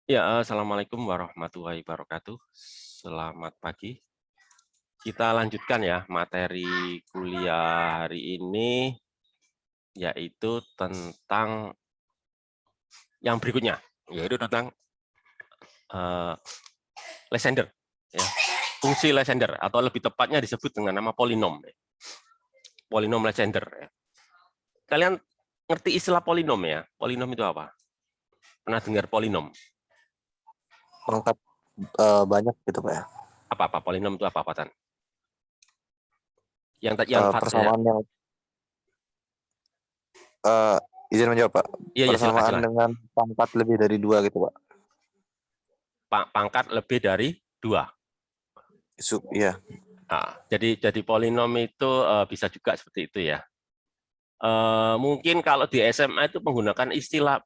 Ya, assalamualaikum warahmatullahi wabarakatuh. Selamat pagi. Kita lanjutkan ya materi kuliah hari ini, yaitu tentang yang berikutnya, yaitu tentang Lysander. Ya. Fungsi Lysander, atau lebih tepatnya disebut dengan nama polinom. Polinom Lysander. Ya. Kalian ngerti istilah polinom ya? Polinom itu apa? Pernah dengar polinom? Pangkat banyak gitu Pak ya. Apa-apa? Polinom itu apa, Pak Tan? Yang Persamaan yang izin menjawab Pak. Iya, silakan, Persamaan silakan. dengan pangkat lebih dari 2 gitu Pak. Pangkat lebih dari 2. Iya. Nah, jadi polinom itu bisa juga seperti itu ya. Mungkin kalau di SMA itu menggunakan istilah,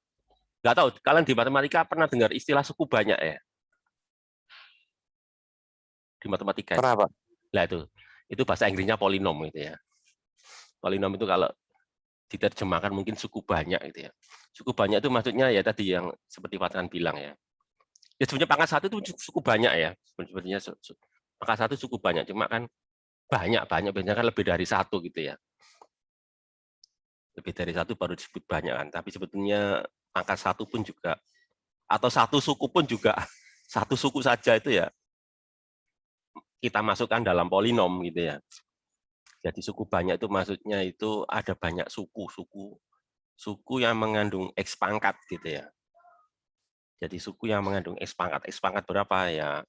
nggak tahu, kalian di matematika pernah dengar istilah suku banyak ya? Di matematika itu. Pernah Pak? Nah itu bahasa Inggrisnya polinom gitu ya. Polinom itu kalau diterjemahkan mungkin suku banyak gitu ya. Suku banyak itu maksudnya ya tadi yang seperti Fatan bilang ya. Ya sebenarnya pangkat satu itu suku banyak ya. Sebenarnya pangkat satu suku banyak, cuma kan banyak biasanya kan lebih dari satu gitu ya. Lebih dari satu baru disebut banyak kan, tapi sebetulnya angka satu pun juga, atau satu suku pun juga, satu suku saja itu ya kita masukkan dalam polinom gitu ya. Jadi suku banyak itu maksudnya itu ada banyak suku yang mengandung X pangkat gitu ya. Jadi suku yang mengandung X pangkat berapa ya,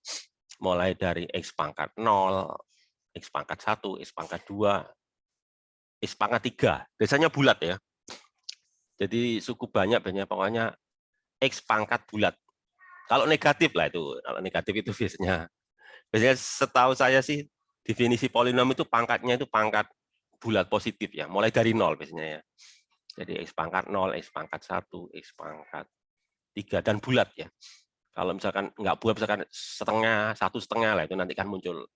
mulai dari X pangkat 0, X pangkat 1, X pangkat 2, X pangkat 3, biasanya bulat ya. Jadi suku banyak pokoknya X pangkat bulat. Kalau negatif lah itu, kalau negatif itu biasanya setahu saya sih definisi polinom itu pangkatnya itu pangkat bulat positif ya, mulai dari 0 biasanya ya. Jadi X pangkat 0, X pangkat 1, X pangkat 3, dan bulat ya. Kalau misalkan nggak bulat, misalkan setengah, 1,5 lah, itu nanti kan muncul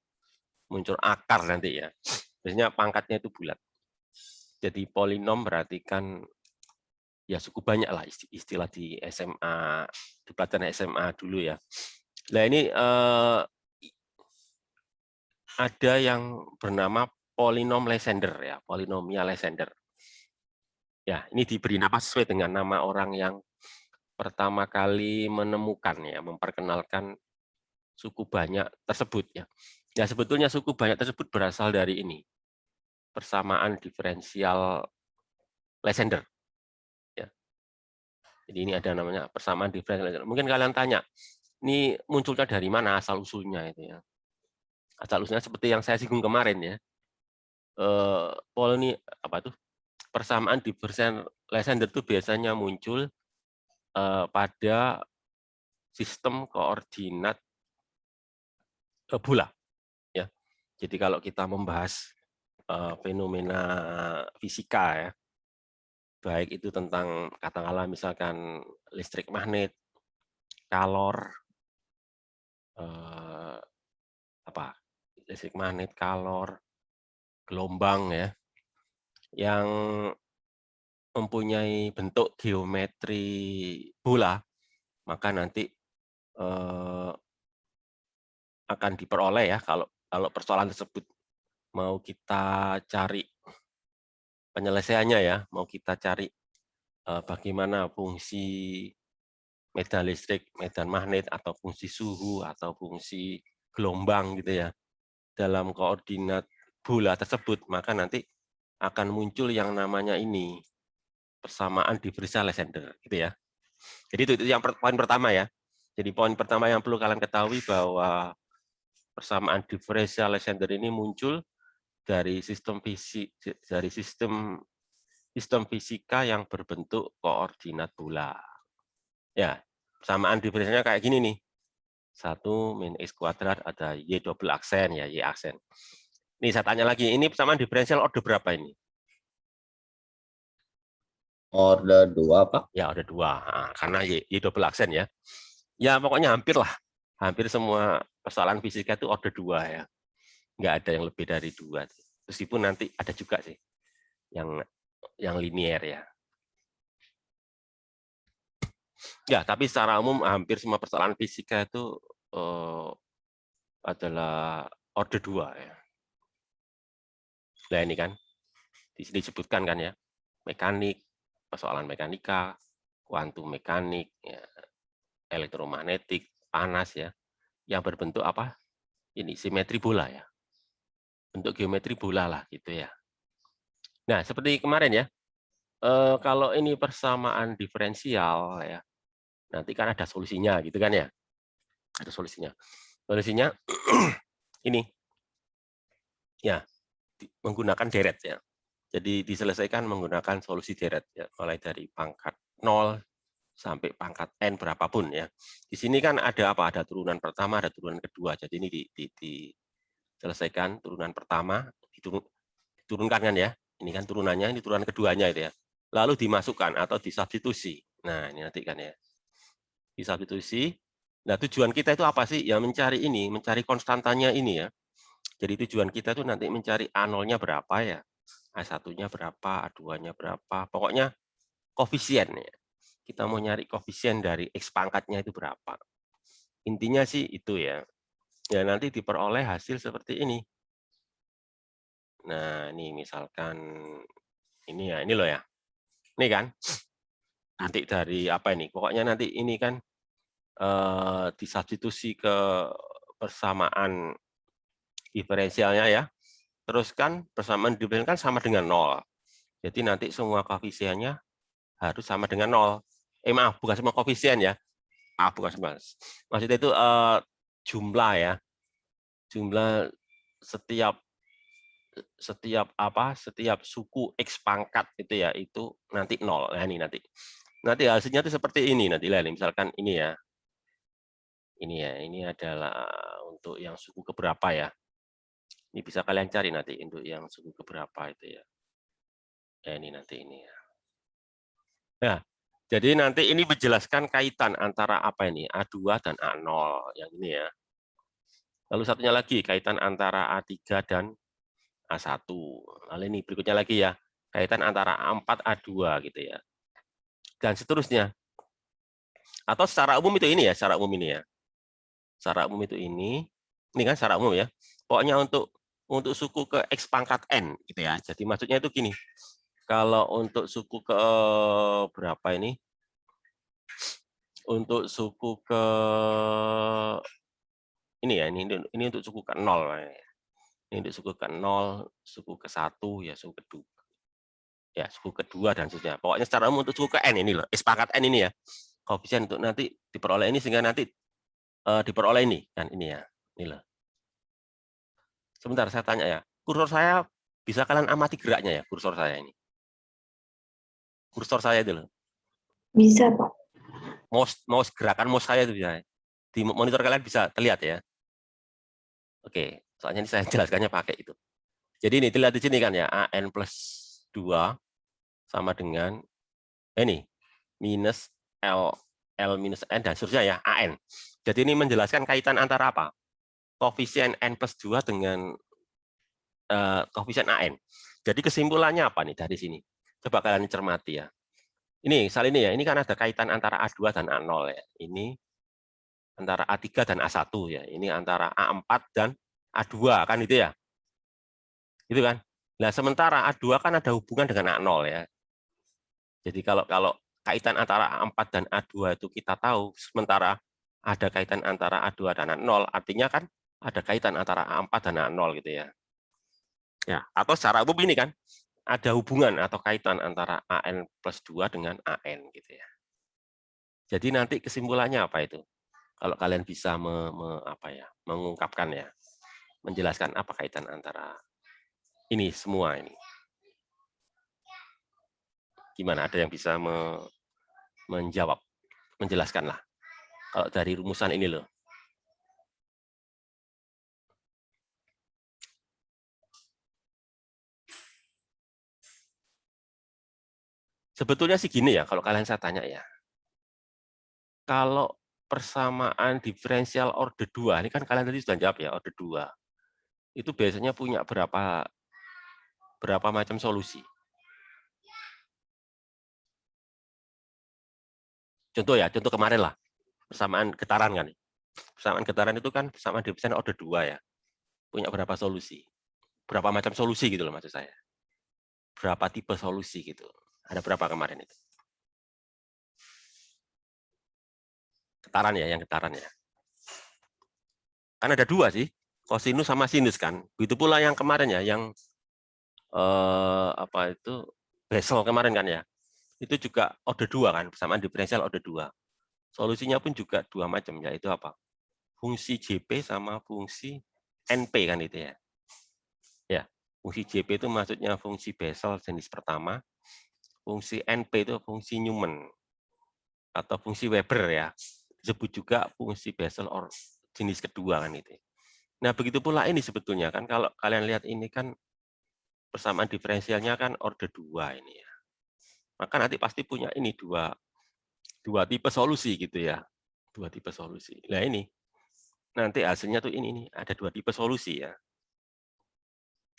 akar nanti ya. Biasanya pangkatnya itu bulat. Jadi polinom berarti kan ya suku banyak lah, istilah di SMA, di pelajaran SMA dulu ya. Nah ini ada yang bernama polinom Lysander ya, polinomial Lysander. Ya, ini diberi nama sesuai dengan nama orang yang pertama kali menemukan ya, memperkenalkan suku banyak tersebut ya. Ya sebetulnya suku banyak tersebut berasal dari ini, persamaan diferensial Lysander. Ya. Jadi ini ada namanya persamaan diferensial Lysander. Mungkin kalian tanya, ini munculnya dari mana asal usulnya itu ya? Asal usulnya seperti yang saya singgung kemarin ya. Pol ini apa tuh? Persamaan diferensial Lysander itu biasanya muncul pada sistem koordinat bola ya. Jadi kalau kita membahas fenomena fisika ya, baik itu tentang katakanlah misalkan listrik magnet, kalor, apa listrik magnet, kalor, gelombang ya, yang mempunyai bentuk geometri bola, maka nanti akan diperoleh ya, kalau persoalan tersebut mau kita cari penyelesaiannya ya, mau kita cari bagaimana fungsi medan listrik, medan magnet, atau fungsi suhu, atau fungsi gelombang gitu ya, dalam koordinat bola tersebut, maka nanti akan muncul yang namanya ini, persamaan diferensial Lysander gitu ya. Jadi itu yang poin pertama ya. Jadi poin pertama yang perlu kalian ketahui bahwa persamaan diferensial Lysander ini muncul dari sistem fisika yang berbentuk koordinat bola. Ya, persamaan diferensialnya kayak gini nih. 1 min X kuadrat ada Y double aksen ya, Y aksen. Nih saya tanya lagi, ini persamaan diferensial order berapa ini? Order 2 Pak. Ya, order 2. Nah, karena Y double aksen ya. Ya, pokoknya hampir lah. Hampir semua persoalan fisika itu order 2 ya. Nggak ada yang lebih dari 2. Meskipun nanti ada juga sih yang linear ya. Ya, tapi secara umum hampir semua persoalan fisika itu adalah order 2 ya. Nah, ini kan di sini disebutkan kan ya, mekanik, persoalan mekanika, kuantum mekanik, ya, elektromagnetik, panas ya, yang berbentuk apa? Ini simetri bola ya. Bentuk geometri bola lah gitu ya. Nah, seperti kemarin ya, kalau ini persamaan diferensial ya, nanti kan ada solusinya gitu kan ya. Ada solusinya. Solusinya ini ya, menggunakan deret ya. Jadi diselesaikan menggunakan solusi deret ya, mulai dari pangkat 0 sampai pangkat n berapapun ya. Di sini kan ada apa? Ada turunan pertama, ada turunan kedua. Jadi ini diselesaikan turunan pertama, diturunkan kan ya. Ini kan turunannya, ini turunan keduanya itu ya. Lalu dimasukkan atau disubstitusi. Nah, ini nanti kan ya. Disubstitusi. Nah, tujuan kita itu apa sih? Ya mencari ini, mencari konstantanya ini ya. Jadi tujuan kita itu nanti mencari A0-nya berapa ya. A1-nya berapa, A2-nya berapa. Pokoknya koefisien ya. Kita mau nyari koefisien dari X pangkatnya itu berapa. Intinya sih itu ya. Ya nanti diperoleh hasil seperti ini. Nah, ini misalkan ini ya, ini loh ya. Ini kan nanti dari apa ini? Pokoknya nanti ini kan disubstitusi ke persamaan diferensialnya ya. Terus kan persamaan diferensial kan sama dengan 0. Jadi nanti semua koefisiennya harus sama dengan 0. Maaf, bukan semua koefisien ya. Bukan semua. Maksudnya itu jumlah ya. Jumlah setiap setiap suku X pangkat itu ya, itu nanti 0. Nah, ini nanti hasilnya itu seperti ini nanti lah. Misalkan ini ya. Ini adalah untuk yang suku keberapa ya. Ini bisa kalian cari nanti untuk yang suku keberapa itu ya. Ini nanti ini ya. Nah, jadi nanti ini menjelaskan kaitan antara apa ini, A2 dan A0 yang ini ya. Lalu satunya lagi kaitan antara A3 dan A1. Lalu ini berikutnya lagi ya, kaitan antara A4, A2 gitu ya. Dan seterusnya. Atau secara umum itu ini ya, secara umum ini ya. Secara umum itu ini kan secara umum ya. Pokoknya untuk suku ke X pangkat N gitu ya. Jadi maksudnya itu gini. Kalau untuk suku ke berapa ini? Untuk suku ke ini ya, ini untuk suku ke 0. Ini untuk suku ke 0, suku ke 1 ya, suku kedua. Ya, suku kedua dan seterusnya. Pokoknya secara umum untuk suku ke N ini loh, X pangkat N ini ya. Koefisien untuk nanti diperoleh ini sehingga nanti diperoleh ini kan ini ya. Ini loh. Sebentar saya tanya ya. Kursor saya bisa kalian amati geraknya ya, kursor saya ini. Kursor saya itu loh. Bisa, Pak. Mouse gerakan mouse saya itu bisa. Di monitor kalian bisa terlihat ya. Oke, soalnya ini saya jelaskannya pakai itu. Jadi ini dilihat di sini kan ya, AN plus 2 sama dengan ini minus L minus N dan seterusnya ya, AN. Jadi ini menjelaskan kaitan antara apa? Koefisien N plus 2 dengan koefisien AN. Jadi kesimpulannya apa nih dari sini? Coba kalian cermati ya. Ini, soal ini ya, ini kan ada kaitan antara A2 dan A0 ya. Ini antara A3 dan A1 ya. Ini antara A4 dan A2 kan itu ya. Gitu kan? Nah, sementara A2 kan ada hubungan dengan A0 ya. Jadi kalau kaitan antara A4 dan A2 itu kita tahu, sementara ada kaitan antara A2 dan A0, artinya kan ada kaitan antara A4 dan A0 gitu ya. Ya, atau secara umum ini kan ada hubungan atau kaitan antara AN plus 2 dengan AN gitu ya. Jadi nanti kesimpulannya apa itu? Kalau kalian bisa mengungkapkan ya, menjelaskan apa kaitan antara ini semua ini. Gimana? Ada yang bisa menjawab, menjelaskanlah. Kalau dari rumusan ini loh. Sebetulnya sih gini ya, kalau kalian saya tanya ya. Kalau persamaan diferensial order 2, ini kan kalian tadi sudah jawab ya, order 2. Itu biasanya punya berapa macam solusi? Contoh ya, contoh kemarin lah, persamaan getaran kan. Persamaan getaran itu kan persamaan diferensial order 2 ya. Punya berapa solusi? Berapa macam solusi gitu loh maksud saya. Berapa tipe solusi gitu. Ada berapa kemarin itu? Getaran ya, yang getaran ya. Kan ada 2 sih, kosinus sama sinus kan. Begitu pula yang kemarin ya, yang apa itu Bessel kemarin kan ya. Itu juga order 2 kan, persamaan diferensial order 2. Solusinya pun juga 2 macam, yaitu apa? Fungsi JP sama fungsi NP kan itu ya. Ya, fungsi JP itu maksudnya fungsi Bessel jenis pertama, fungsi NP itu fungsi Newman atau fungsi Weber ya. Disebut juga fungsi Bessel or jenis kedua kan itu. Nah, begitu pula ini sebetulnya kan kalau kalian lihat ini kan persamaan diferensialnya kan order 2 ini ya. Maka nanti pasti punya ini dua tipe solusi gitu ya. 2 tipe solusi. Nah, ini nanti hasilnya tuh ini nih, ada 2 tipe solusi ya.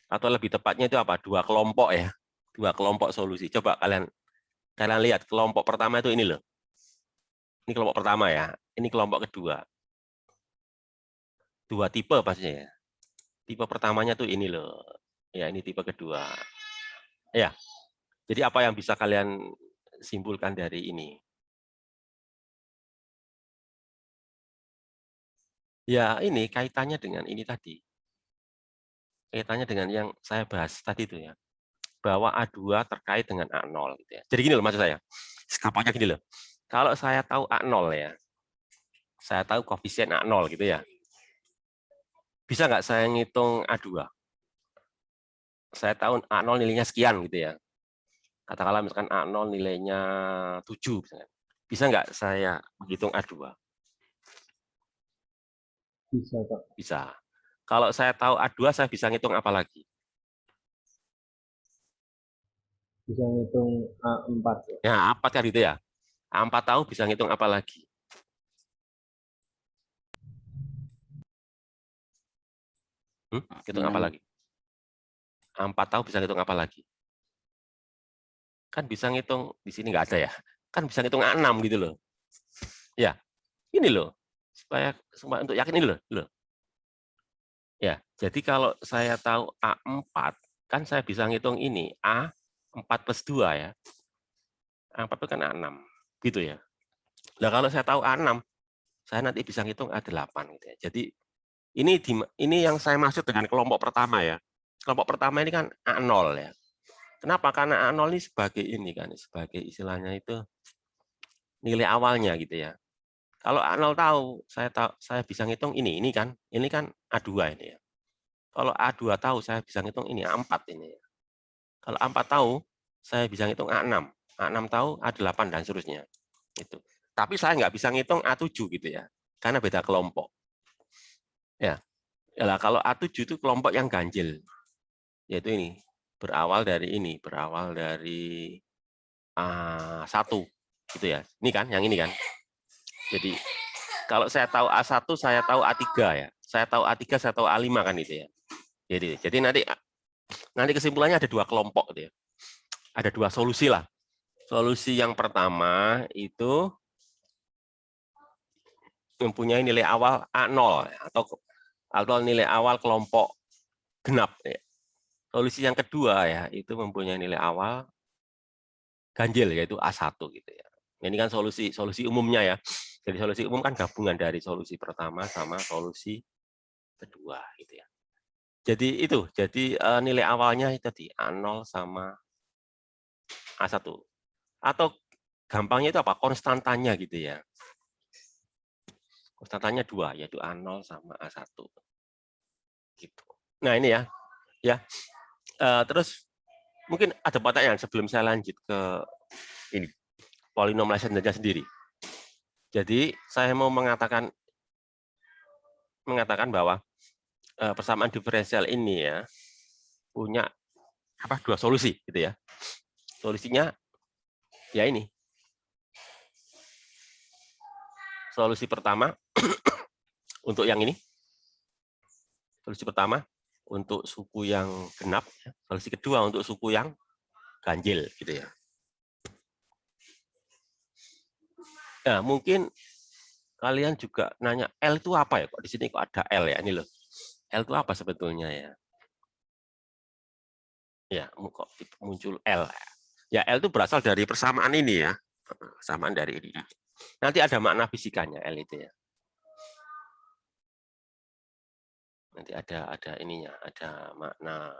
Atau lebih tepatnya itu apa? 2 kelompok ya. 2 kelompok solusi. Coba kalian lihat kelompok pertama itu ini loh. Ini kelompok pertama ya. Ini kelompok kedua. 2 tipe pastinya ya. Tipe pertamanya tuh ini loh. Ya, ini tipe kedua. Ya. Jadi apa yang bisa kalian simpulkan dari ini? Ya, ini kaitannya dengan ini tadi. Kaitannya dengan yang saya bahas tadi itu ya. Bahwa A2 terkait dengan A0 gitu ya. Jadi gini loh maksud saya. Gampangnya gini loh. Kalau saya tahu A0 ya. Saya tahu koefisien A0 gitu ya. Bisa nggak saya ngitung A2? Saya tahu A0 nilainya sekian gitu ya. Katakanlah misalkan A0 nilainya 7. Bisa nggak saya menghitung A2? Bisa, Pak. Bisa. Kalau saya tahu A2, saya bisa ngitung apa lagi? Bisa ngitung A4. Pak. Ya, A4 kan gitu ya. A4 tahu bisa ngitung apa lagi? Hitung apa lagi? A4 tahu bisa ngitung apa lagi? Kan bisa ngitung, di sini nggak ada ya. Kan bisa ngitung A6 gitu loh. Ya, ini loh. Supaya untuk yakin ini loh. Ya, jadi kalau saya tahu A4, kan saya bisa ngitung ini, A4 plus 2 ya. A4 itu kan A6, gitu ya. Nah, kalau saya tahu A6, saya nanti bisa ngitung A8 gitu ya. Jadi ini yang saya maksud dengan kelompok pertama ya. Kelompok pertama ini kan A0 ya. Kenapa? Karena A0 ini sebagai istilahnya itu nilai awalnya gitu ya. Kalau A0 tahu, saya bisa ngitung ini kan A2 ini ya. Kalau A2 tahu, saya bisa ngitung ini A4 ini ya. Kalau A4 tahu, saya bisa ngitung A6. A6 tahu, A8 dan seterusnya. Itu. Tapi saya nggak bisa ngitung A7 gitu ya, karena beda kelompok. Ya, kalau A7 itu kelompok yang ganjil, yaitu ini berawal dari A1 gitu ya. Ini kan, yang ini kan. Jadi kalau saya tahu A1, saya tahu A3 ya. Saya tahu A3, saya tahu A5 kan itu ya. Jadi nanti kesimpulannya ada 2 kelompok gitu ya. Ada 2 solusi lah. Solusi yang pertama itu mempunyai nilai awal A0 atau nilai awal kelompok genap ya. Solusi yang kedua ya itu mempunyai nilai awal ganjil yaitu A1 gitu ya. Ini kan solusi umumnya ya. Jadi solusi umum kan gabungan dari solusi pertama sama solusi kedua gitu ya. Jadi nilai awalnya itu tadi A0 sama A1. Atau gampangnya itu apa? Konstantanya gitu ya. Konstantanya 2 yaitu A0 sama A1. Gitu. Nah, ini ya. Terus mungkin ada pertanyaan sebelum saya lanjut ke ini polinom Lysander sendiri. Jadi saya mau mengatakan bahwa persamaan diferensial ini ya punya 2 solusi gitu ya. Solusinya ya ini. Solusi pertama untuk yang ini. Solusi pertama untuk suku yang genap, solusi kedua untuk suku yang ganjil gitu ya. Nah, mungkin kalian juga nanya, L itu apa ya? Kok di sini kok ada L ya? Ini loh. L itu apa sebetulnya ya? Ya, kok muncul L. Ya, L itu berasal dari persamaan ini ya. Persamaan dari ini. Nanti ada makna fisikanya L itu ya. Nanti ada ininya, ada makna.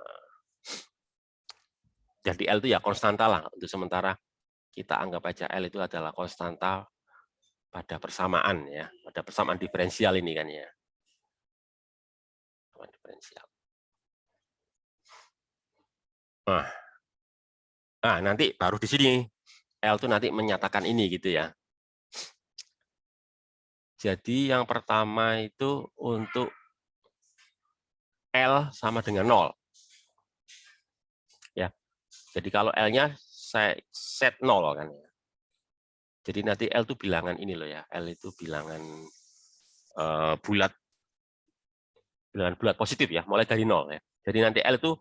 Jadi L itu ya konstanta lah. Untuk sementara kita anggap aja L itu adalah konstanta pada persamaan ya, pada persamaan diferensial ini kan ya. Persamaan diferensial. Nah, nanti baru di sini L itu nanti menyatakan ini gitu ya. Jadi yang pertama itu untuk L sama dengan 0. Ya. Jadi kalau L-nya saya set 0 kan ya. Jadi nanti L itu bilangan ini loh ya. L itu bilangan bulat. Bilangan bulat positif ya, mulai dari 0 ya. Jadi nanti L itu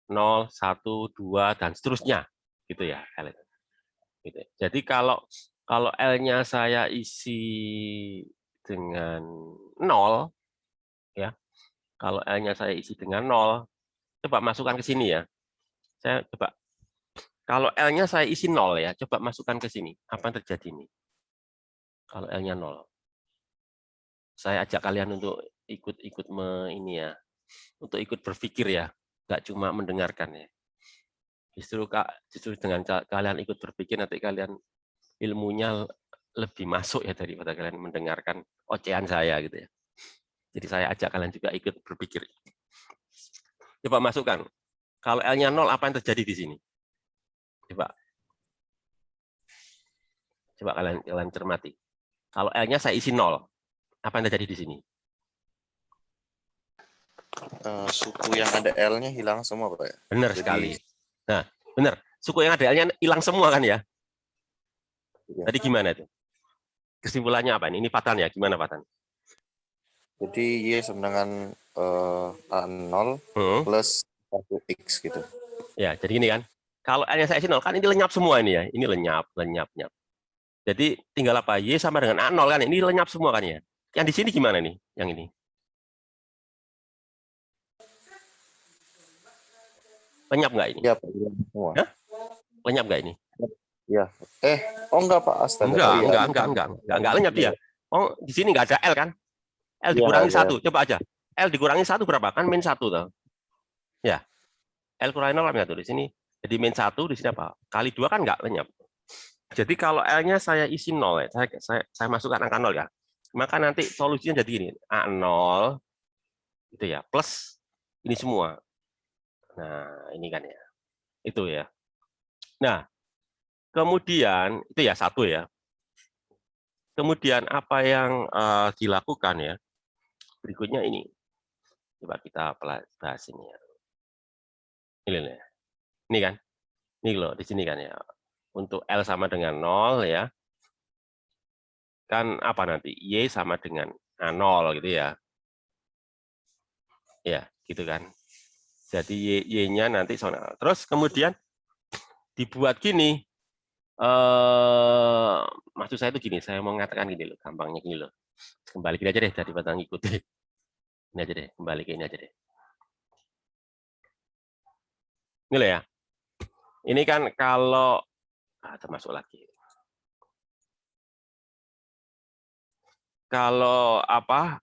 0, 1, 2 dan seterusnya gitu ya L itu. Gitu. Jadi kalau L-nya saya isi dengan 0 ya. Kalau L-nya saya isi dengan 0, coba masukkan ke sini ya. Saya coba kalau L-nya saya isi 0 ya, coba masukkan ke sini. Apa yang terjadi nih? Kalau L-nya 0. Saya ajak kalian untuk ikut ini ya. Untuk ikut berpikir ya, nggak cuma mendengarkan ya. Justru dengan kalian ikut berpikir nanti kalian ilmunya lebih masuk ya daripada kalian mendengarkan ocehan saya gitu ya. Jadi saya ajak kalian juga ikut berpikir. Coba masukkan. Kalau L-nya 0 apa yang terjadi di sini? Coba kalian cermati. Kalau L-nya saya isi 0, apa yang terjadi di sini? Suku yang ada L-nya hilang semua, Pak. Benar Jadi- sekali. Nah, benar. Suku yang ada L-nya hilang semua kan ya? Iya. Tadi gimana itu? Kesimpulannya apa ini? Ini Patan ya? Gimana Patan? Jadi Y sama dengan A0 plus 1X gitu. Ya, jadi ini kan. Kalau L-nya saya isi 0, kan ini lenyap semua ini ya. Ini lenyap. Jadi tinggal apa? Y sama dengan A0 kan. Ini lenyap semua kan ya. Yang di sini gimana nih? Yang ini. Lenyap nggak ini? Iya, Pak. Hilang semua. Hah? Lenyap nggak ini? Iya. Enggak, Pak. Astaga. Enggak, Oh, iya. enggak lenyap dia. Oh, di sini nggak ada L kan? L Iya, dikurangi ada. 1. Coba aja. L dikurangi 1 berapa? Kan min 1 tuh. Ya. L kurangi 0 apa tuh di sini? Jadi min 1 di sini apa? Kali 2 kan nggak lenyap. Jadi kalau L-nya saya isi 0 ya, saya masukkan angka 0 ya. Maka nanti solusinya jadi ini, A0 itu ya, plus ini semua. Nah, ini kan ya. Itu ya. Nah, kemudian itu ya 1 ya. Kemudian apa yang dilakukan ya? Berikutnya ini. Coba kita bahas ini ya. Ini kan. Ini loh di sini kan ya. Untuk L sama dengan 0 ya. Kan apa nanti? Y sama dengan A0 gitu ya. Ya, gitu kan. Jadi Y-nya nanti soal. Terus kemudian dibuat gini. Maksud saya itu gini, saya mau mengatakan gini loh, gampangnya gini loh. Kembali gini aja deh daripada ngikutin. Ini aja deh, kembali ke ini aja deh. Ini loh ya. Ini kan kalau termasuk lagi. Kalau apa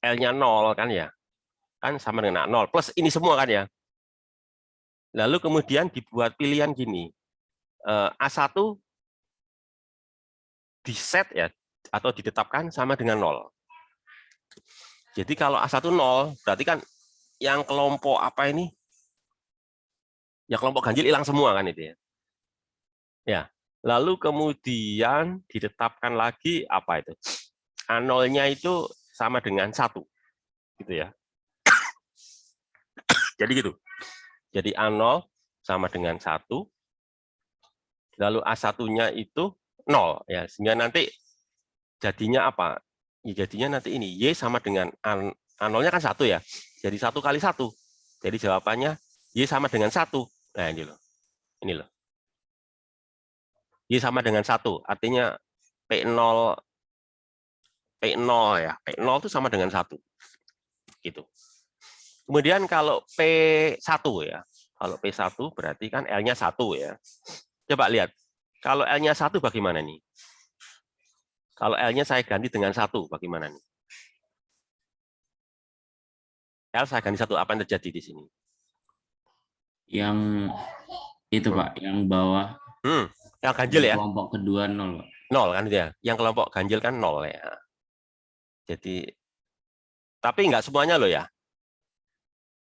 L-nya 0 kan ya. Kan sama dengan 0 plus ini semua kan ya. Lalu kemudian dibuat pilihan gini. A1 di set ya atau ditetapkan sama dengan 0. Jadi kalau A1 0 berarti kan yang kelompok apa ini? Ya kelompok ganjil hilang semua kan itu ya. Ya. Lalu kemudian ditetapkan lagi apa itu? A0-nya itu sama dengan 1. Gitu ya. Jadi gitu. Jadi A0 sama dengan 1. Lalu A1-nya itu 0 ya. Sehingga nanti jadinya apa? Ya, jadinya nanti ini Y sama dengan A0-nya kan 1 ya. Jadi 1 kali 1. Jadi jawabannya Y sama dengan 1. Nah, ini loh. Ini loh. Y sama dengan 1. Artinya P0 ya. P0 itu sama dengan 1. Gitu. Kemudian kalau P1 ya. Kalau P1 berarti kan L-nya 1 ya. Coba lihat. Kalau L-nya 1 bagaimana nih? Kalau L-nya saya ganti dengan 1 bagaimana nih? L saya ganti 1, apa yang terjadi di sini? Yang itu Pak, yang bawah Yang ganjil ya? kelompok kedua 0 Pak. 0 kan dia. Yang kelompok ganjil kan 0 ya. Jadi, tapi nggak semuanya loh ya.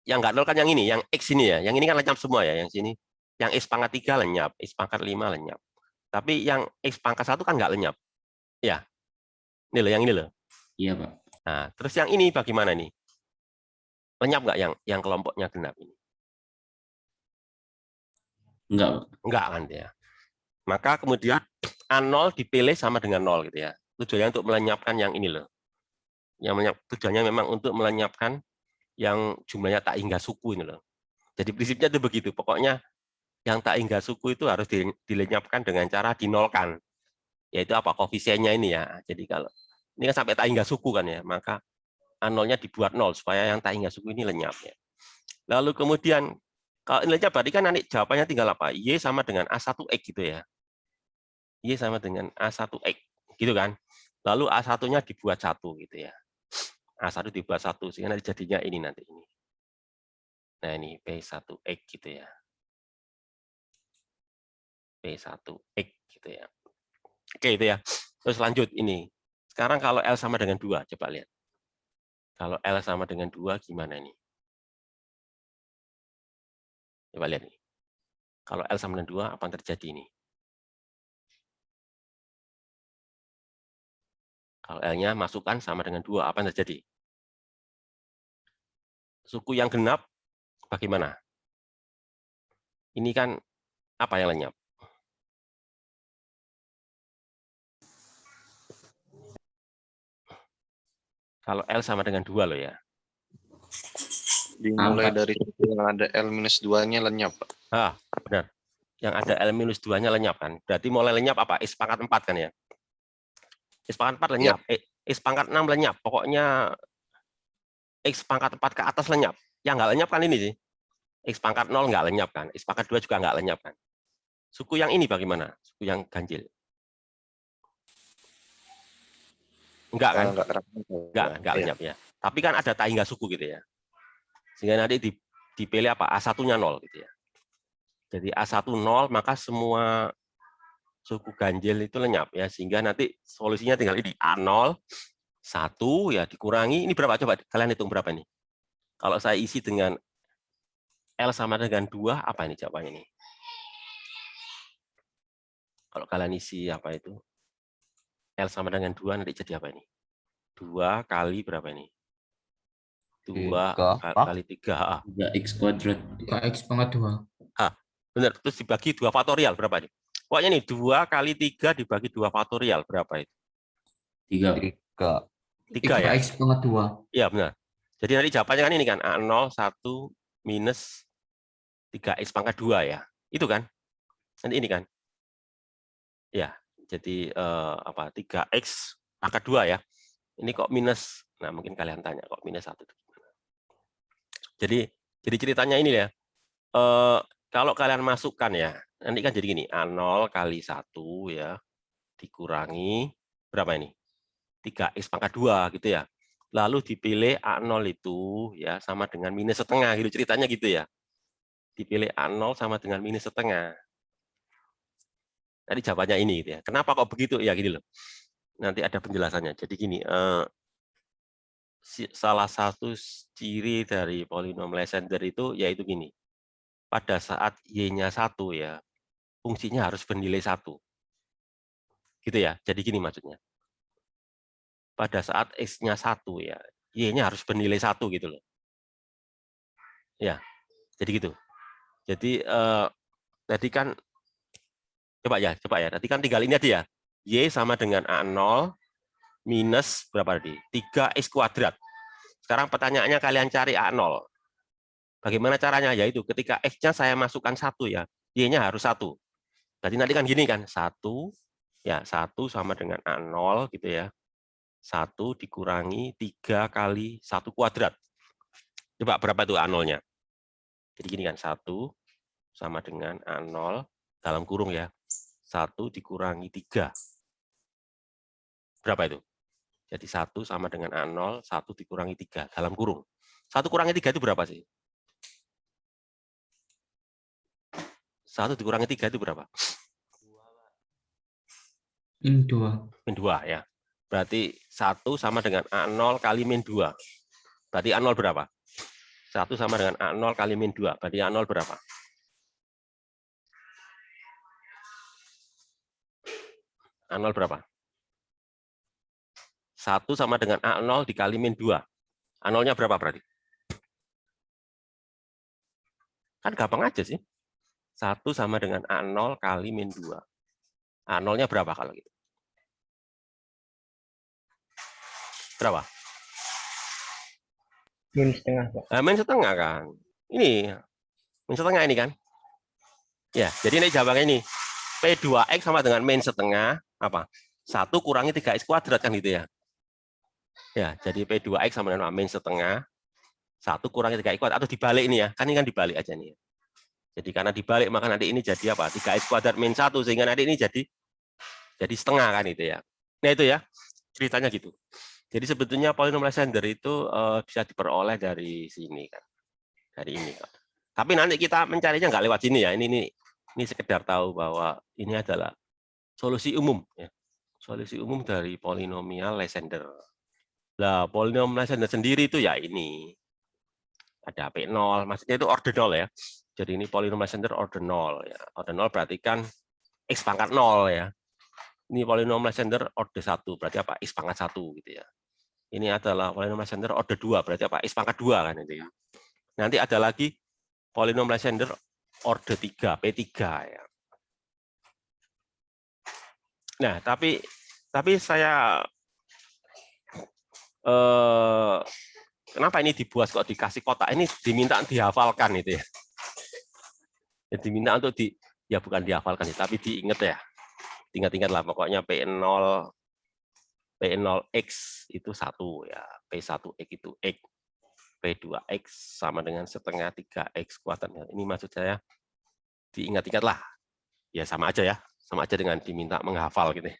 Yang nggak 0 kan yang ini, yang X ini ya. Yang ini kan lenyap semua ya, yang sini. Yang X pangkat 3 lenyap, X pangkat 5 lenyap. Tapi yang X pangkat 1 kan nggak lenyap. Ya. Ini loh, yang ini loh. Iya Pak. Nah, terus yang ini bagaimana nih? Lenyap nggak yang kelompoknya genap ini? Enggak Pak. Enggak kan ya. Maka kemudian A0 dipilih sama dengan 0 gitu ya. Tujuannya untuk melenyapkan yang ini loh. Tujuannya memang untuk melenyapkan yang jumlahnya tak hingga suku ini loh. Jadi prinsipnya itu begitu. Pokoknya yang tak hingga suku itu harus dilenyapkan dengan cara dinolkan. Yaitu apa? Koefisiennya ini ya. Jadi kalau ini kan sampai tak hingga suku kan ya, maka A0-nya dibuat 0 supaya yang tak hingga suku ini lenyap ya. Lalu kemudian kalau ini lenyap berarti kan nanti jawabannya tinggal apa? Y sama dengan A1X gitu ya. Y sama dengan A1X gitu kan. Lalu A1-nya dibuat 1 gitu ya. A1 dibuat 1 sehingga nanti jadinya ini nanti ini. Nah, ini P1X gitu ya. P1X gitu ya. Oke, itu ya. Terus lanjut ini. Sekarang kalau L sama dengan 2, coba lihat. Kalau L sama dengan 2 gimana ini? Coba lihat nih. Kalau L sama dengan 2, apa yang terjadi ini? Kalau L-nya masukkan sama dengan 2, apa yang terjadi? Suku yang genap bagaimana? Ini kan apa yang lenyap? Kalau L sama dengan 2 loh ya. Dimulai Angka. dari suku yang ada L-2-nya lenyap, Pak. Benar. Yang ada L-2-nya lenyap kan. Berarti mulai lenyap apa? X pangkat 4 kan ya. X pangkat 4 lenyap. X pangkat 6 lenyap. Pokoknya X pangkat 4 ke atas lenyap. Yang nggak lenyap kan ini sih. X pangkat 0 nggak lenyap kan. X pangkat 2 juga nggak lenyap kan. Suku yang ini bagaimana? Suku yang ganjil. Enggak kan? Enggak lenyap ya. Tapi kan ada tak hingga suku gitu ya. Sehingga nanti dipilih apa? A1-nya 0 gitu ya. Jadi A1 0, maka semua suku ganjil itu lenyap ya. Sehingga nanti solusinya tinggal ini. A0, 1 ya dikurangi. Ini berapa? Coba kalian hitung berapa nih? Kalau saya isi dengan L sama dengan 2, apa ini jawabannya nih? Kalau kalian isi apa itu? L sama dengan 2 nanti jadi apa ini? 2 kali berapa ini? 2 kali 3. 3x kuadrat. 3x pangkat 2. Benar, terus dibagi 2 faktorial berapa nih? Pokoknya nih 2 kali 3 dibagi 2 faktorial berapa itu? 3. 3 ya? 3x pangkat 2. Iya benar. Jadi nanti jawabannya kan ini kan A0 1 minus 3x pangkat 2 ya. Itu kan? Nanti ini kan? Ya, jadi 3x pangkat 2 ya. Ini kok minus? Nah, mungkin kalian tanya kok minus 1 itu gimana? Jadi ceritanya ini ya. Kalau kalian masukkan ya, nanti kan jadi gini, A0 kali 1 ya, dikurangi, berapa ini? 3x pangkat 2 gitu ya. Lalu dipilih A0 itu ya sama dengan minus setengah, gitu ceritanya gitu ya. Dipilih A0 sama dengan minus setengah. Tadi jawabannya ini gitu ya. Kenapa kok begitu? Ya gini loh. Nanti ada penjelasannya. Jadi gini, salah satu ciri dari polinom Lysander itu yaitu gini. Pada saat Y-nya 1 ya, fungsinya harus bernilai 1. Gitu ya. Jadi gini maksudnya. Pada saat X-nya 1 ya, Y-nya harus bernilai 1 gitu loh. Ya. Jadi gitu. Jadi tadi kan coba ya. Tadi kan tinggal ini aja ya. Y sama dengan A0 minus berapa tadi? 3x kuadrat. Sekarang pertanyaannya kalian cari A0. Bagaimana caranya? Yaitu ketika X-nya saya masukkan 1 ya, Y-nya harus 1. Berarti nanti kan gini kan, 1 Ya, 1 sama dengan A0 gitu ya. 1 dikurangi 3 kali 1 kuadrat. Coba berapa itu A0-nya? Jadi gini kan, 1 sama dengan A0 dalam kurung ya. 1 dikurangi 3. Berapa itu? Jadi 1 sama dengan A0, 1 dikurangi 3 dalam kurung. 1 kurangi 3 itu berapa sih? 1 dikurangi 3 itu berapa? Min 2. Min 2 ya. Berarti 1 sama dengan A0 kali min 2. Berarti A0 berapa? 1 sama dengan A0 kali min 2. Berarti A0 berapa? A0 berapa? 1 sama dengan A0 dikali min 2. A0-nya berapa berarti? Kan gampang aja sih. 1 sama dengan A0 kali min 2. A0-nya berapa kalau gitu? Berapa? Min setengah, Pak. Min setengah kan. Ini, min setengah ini kan. Ya, jadi ini jawabannya ini. P2X sama dengan min setengah, apa? 1 kurangi 3X kuadrat kan gitu ya. Ya, jadi P2X sama dengan min setengah, 1 kurangi 3X kuadrat, atau dibalik ini ya. Kan ini kan dibalik aja nih. Jadi karena dibalik, maka nanti ini jadi apa? 3X kuadrat min 1, sehingga nanti ini jadi setengah kan itu ya. Nah itu ya, ceritanya gitu. Jadi sebetulnya polinom Lysander itu bisa diperoleh dari sini kan. Dari ini kan. Tapi nanti kita mencarinya nggak lewat sini ya. Ini sekedar tahu bahwa ini adalah solusi umum ya. Solusi umum dari polinomial Lysander. Nah, polinom Lysander sendiri itu ya ini. Ada P0, maksudnya itu order 0 ya. Jadi ini polinom Lysander order 0 ya. Order 0 berarti kan X pangkat 0 ya. Ini polinom Lysander order 1, berarti apa? X pangkat 1 gitu ya. Ini adalah polinom Lysander order 2, berarti apa? X pangkat 2 kan itu ya. Nanti ada lagi polinom Lysander order 3, P3 ya. Nah, tapi saya kenapa ini dibuat kok dikasih kotak? Ini diminta dihafalkan itu ya. Diminta untuk ya bukan dihafalkan tapi diingat ya. Ingat-ingat lah pokoknya P0X itu 1 ya, P1X itu X, P2X sama dengan setengah 3X kuadrat. Ini maksud saya diingat-ingat lah. Ya sama aja ya, sama aja dengan diminta menghafal gitu.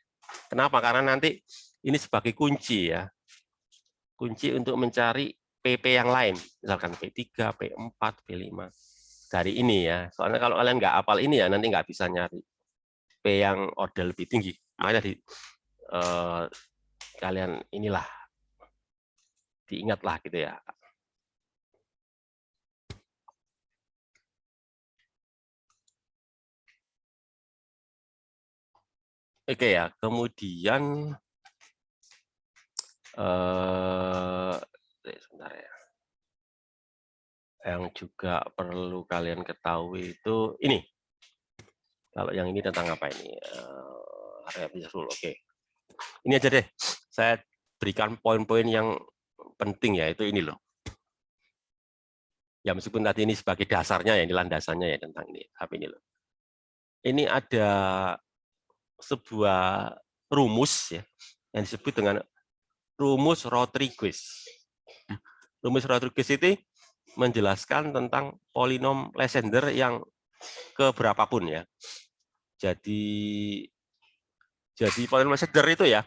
Kenapa? Karena nanti ini sebagai kunci ya. Kunci untuk mencari PP yang lain, misalkan P3, P4, P5. Dari ini ya, soalnya kalau kalian nggak hafal ini ya, nanti nggak bisa nyari P yang order lebih tinggi. Makanya kalian inilah diingatlah gitu ya. Oke ya, kemudian sebentar ya. Yang juga perlu kalian ketahui itu ini. Kalau yang ini tentang apa ini? Rule, oke. Ini aja deh. Saya berikan poin-poin yang penting ya, itu ini loh. Ya meskipun tadi ini sebagai dasarnya ya, ini landasannya ya tentang ini. Tapi ini loh. Ini ada sebuah rumus ya yang disebut dengan rumus Rodriguez. Rumus Rodriguez itu menjelaskan tentang polinom Lysander yang keberapapun ya. Jadi polinom Lysander itu ya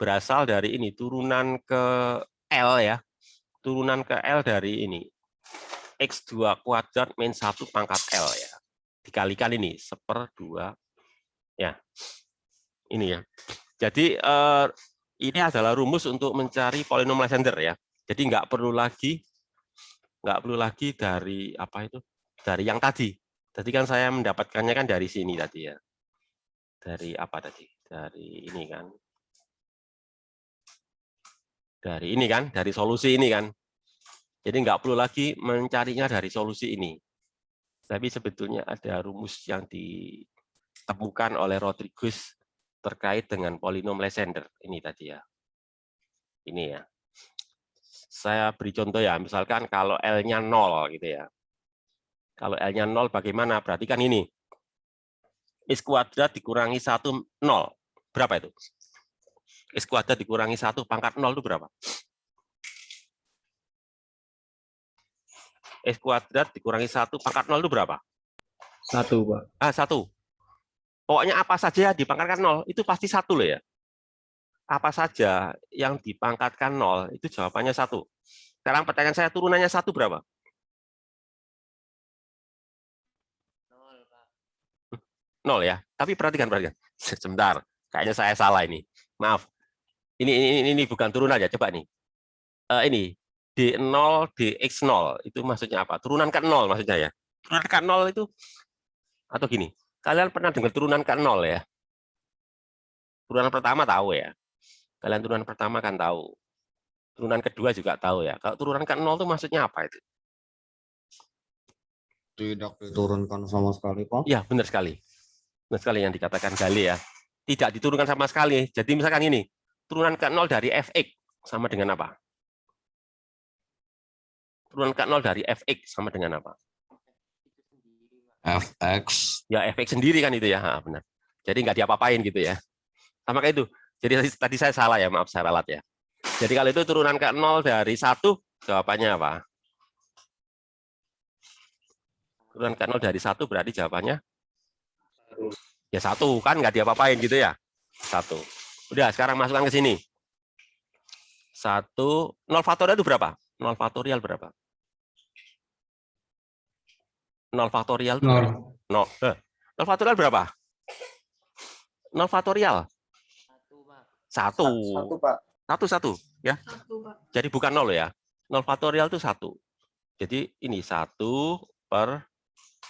berasal dari ini turunan ke L ya. Turunan ke L dari ini X2 kuadrat min 1 pangkat L ya. Dikalikan ini 1/2 ya. Ini ya. Jadi ini adalah rumus untuk mencari polinom Lysander ya. Jadi nggak perlu lagi dari apa itu? Dari yang tadi. Tadi kan saya mendapatkannya kan dari sini tadi ya. Dari apa tadi? Dari ini kan. Dari ini kan, dari solusi ini kan. Jadi nggak perlu lagi mencarinya dari solusi ini. Tapi sebetulnya ada rumus yang ditemukan oleh Rodriguez terkait dengan polinom Lysander. Ini tadi ya. Ini ya. Saya beri contoh ya, misalkan kalau L-nya 0 gitu ya. Kalau L-nya 0 bagaimana? Berarti kan ini. X kuadrat dikurangi 1, 0. Berapa itu? X kuadrat dikurangi 1 pangkat 0 itu berapa? X kuadrat dikurangi 1 pangkat 0 itu berapa? 1, Pak. 1. Pokoknya apa saja dipangkatkan 0, itu pasti 1 loh ya. Apa saja yang dipangkatkan 0, itu jawabannya 1. Sekarang pertanyaan saya, turunannya 1 berapa? 0 ya. Tapi perhatikan. Sebentar, kayaknya saya salah ini. Maaf. Ini bukan turunan ya, coba nih. Ini D0 dx0 itu maksudnya apa? Turunan ke 0 maksudnya ya. Turunan ke 0 itu atau gini. Kalian pernah dengar turunan ke 0 ya? Turunan pertama tahu ya. Kalian turunan pertama kan tahu. Turunan kedua juga tahu ya. Kalau turunan ke 0 itu maksudnya apa itu? Tidak diturunkan sama sekali, Pak. Ya, benar sekali. Benar sekali yang dikatakan Gale ya. Tidak diturunkan sama sekali. Jadi misalkan ini, turunan ke 0 dari fx sama dengan apa? Turunan ke 0 dari fx sama dengan apa? Fx. Ya, fx sendiri kan itu ya. Benar. Jadi nggak diapa-apain gitu ya. Sama kayak itu. Jadi tadi saya salah ya, maaf saya ralat ya. Jadi kalau itu turunan ke 0 dari 1, jawabannya apa? Turunan ke 0 dari 1 berarti jawabannya? Ya 1, kan nggak diapa-apain gitu ya. 1. Udah, sekarang masukkan ke sini. 1, 0 faktorial itu berapa? 0 faktorial berapa? 0 faktorial itu berapa? 0. 0 faktorial berapa? 0 faktorial. 1. 1, Pak. 1 ya. Jadi bukan 0 ya. 0 faktorial itu 1. Jadi ini 1 per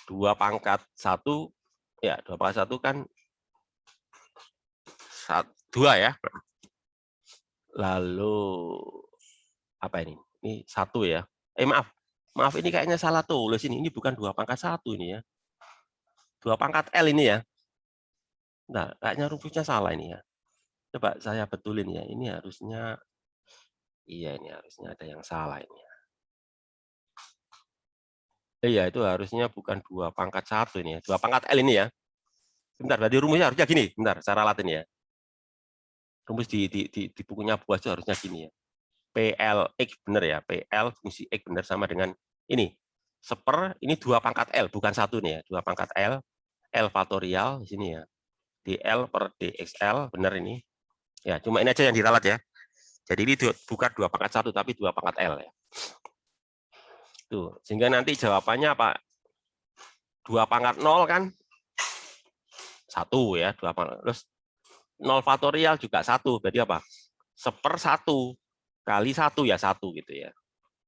2 pangkat 1 ya, 2 pangkat 1 kan 2 ya. Lalu apa ini? Ini 1 ya. Maaf ini kayaknya salah tulis ini. Ini bukan 2 pangkat 1 ini ya. 2 pangkat L ini ya. Nah, kayaknya rumusnya salah ini ya. Coba saya betulin ya. Ini harusnya iya, ini harusnya ada yang salah ini ya. Iya, itu harusnya bukan 2 pangkat 1 ini ya. 2 pangkat L ini ya. Bentar, berarti rumusnya harusnya gini. Bentar, saya ralat ini ya. Rumus di bukunya buah itu harusnya gini ya. PLX benar ya. PL fungsi X benar sama dengan ini. Seper, ini 2 pangkat L, bukan 1 nih ya. 2 pangkat L. L faktorial di sini ya. DL per DXL, benar ini. Ya, cuma ini aja yang diralat ya. Jadi ini bukan 2 pangkat 1, tapi 2 pangkat L ya. Tuh, sehingga nanti jawabannya apa? 2 pangkat 0 kan? 1 ya, 2 pangkat. Terus 0 faktorial juga 1, berarti apa? Seper 1 kali 1 ya 1 gitu ya.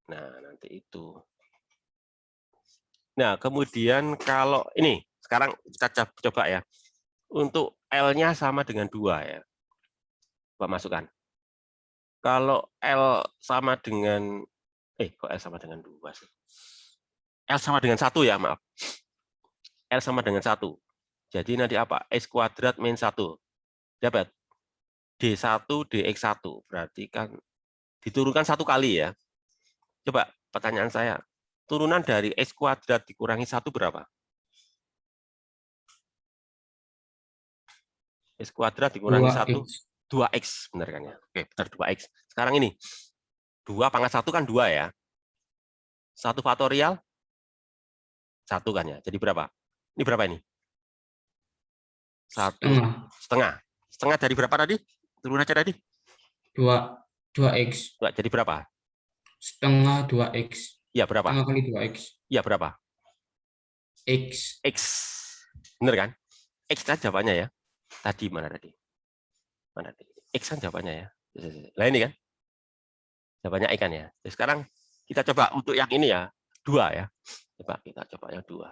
Nah, nanti itu. Nah, kemudian kalau ini, sekarang kita coba ya. Untuk L-nya sama dengan 2 ya. Coba masukkan. Kalau L sama dengan kok L sama dengan 2 sih? L sama dengan 1 ya, maaf. L sama dengan 1. Jadi nanti apa? X kuadrat min 1. Dapat D1 dx1. Berarti kan diturunkan 1 kali ya. Coba pertanyaan saya. Turunan dari X kuadrat dikurangi 1 berapa? X kuadrat dikurangi 1. 2x, benar kan ya? Oke, benar 2x. Sekarang ini, 2 pangkat 1 kan 2 ya. 1 faktorial, 1 kan ya. Jadi berapa? Ini berapa ini? 1 setengah. Setengah dari berapa tadi? Turun aja tadi. 2x. Jadi berapa? Setengah 2x. Iya, berapa? Setengah kali 2x. Iya, berapa? X. X. Benar kan? X kan jawabannya ya. Tadi mana tadi? Mana tadi? X kan jawabannya ya. Nah ini kan? Jawabannya X kan ya. Jadi sekarang kita coba untuk yang ini ya. 2 ya. Coba kita coba yang 2.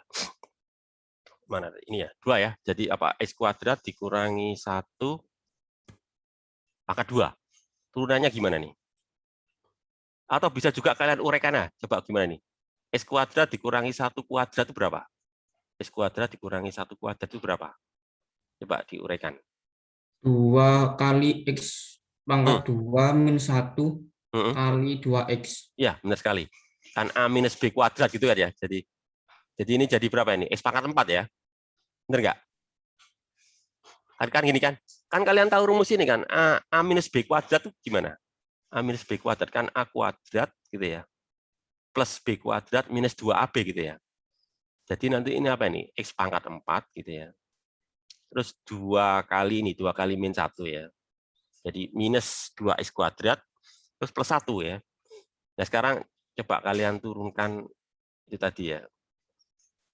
Mana ini ya? 2 ya. Jadi apa? X kuadrat dikurangi 1 pangkat 2. Turunannya gimana nih? Atau bisa juga kalian uraikan. Nah, coba gimana nih? X kuadrat dikurangi 1 kuadrat itu berapa? X kuadrat dikurangi 1 kuadrat itu berapa? Coba diuraikan. 2 kali X pangkat 2 min 1 kali 2X. Ya, benar sekali. Kan A minus B kuadrat gitu kan ya. Jadi ini jadi berapa ini? X pangkat 4 ya. Benar nggak? Kan gini kan? Kan kalian tahu rumus ini kan, A minus B kuadrat itu gimana? A minus B kuadrat kan A kuadrat gitu ya, plus B kuadrat minus 2AB gitu ya. Jadi nanti ini apa ini? X pangkat 4 gitu ya. Terus 2 kali ini, 2 kali min 1 ya. Jadi minus 2X kuadrat, terus plus 1 ya. Nah sekarang coba kalian turunkan itu tadi ya.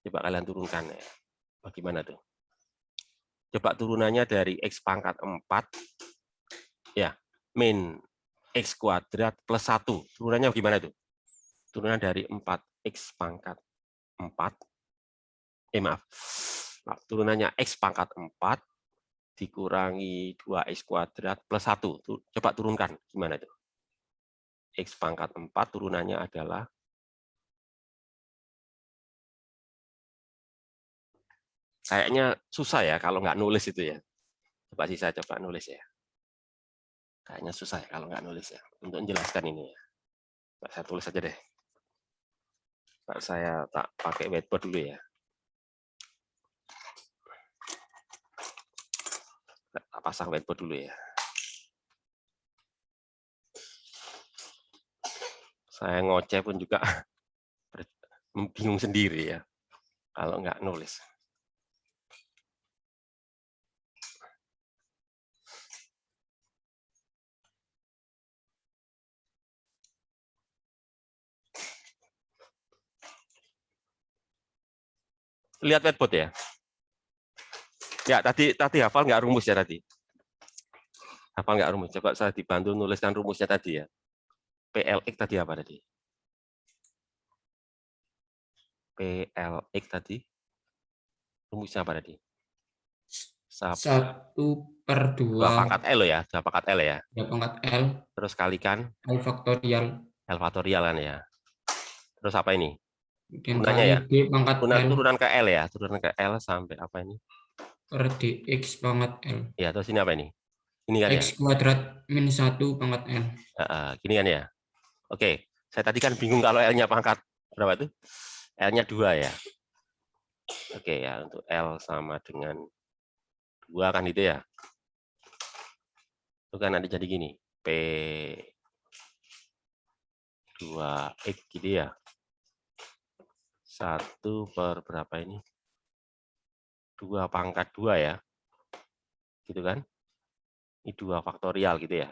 Coba kalian turunkan ya. Bagaimana tuh? Coba turunannya dari X pangkat 4, ya, min X kuadrat plus 1. Turunannya gimana tuh? Turunan dari 4X pangkat 4. Maaf. Turunannya X pangkat 4 dikurangi 2X kuadrat plus 1. Coba turunkan. Gimana itu? X pangkat 4 turunannya adalah kayaknya susah ya kalau nggak nulis itu ya. Coba sih saya coba nulis ya. Kayaknya susah ya kalau nggak nulis ya. Untuk menjelaskan ini ya. Pak, saya tulis aja deh. Pak, saya tak pakai whiteboard dulu ya. Tak pasang whiteboard dulu ya. Saya ngoceh pun juga bingung sendiri ya kalau nggak nulis. Lihat whiteboard ya. Ya, tadi hafal nggak rumus ya tadi? Hafal nggak rumus? Coba saya dibantu nuliskan rumusnya tadi ya. PLX tadi apa tadi? PLX tadi. Rumusnya apa tadi? 1/2 2 pangkat L ya, 2 pangkat L ya. 2 pangkat L, Terus kalikan L faktorial, L faktorial kan ya. Terus apa ini? kemudian Turunannya kali ya? D pangkat L Turunan ke L ya, turunan ke L sampai apa ini? per DX pangkat L. Ya, terus ini apa ini? Ini kan ya? X kuadrat min 1 pangkat L. Gini kan ya? Oke, saya tadi kan bingung kalau L-nya pangkat berapa itu? L-nya 2 ya. Oke ya, untuk L sama dengan 2 kan itu ya. Itu kan nanti jadi gini, P 2X gitu ya. 1 per berapa ini? 2 pangkat 2 ya. Gitu kan? Ini 2 faktorial gitu ya.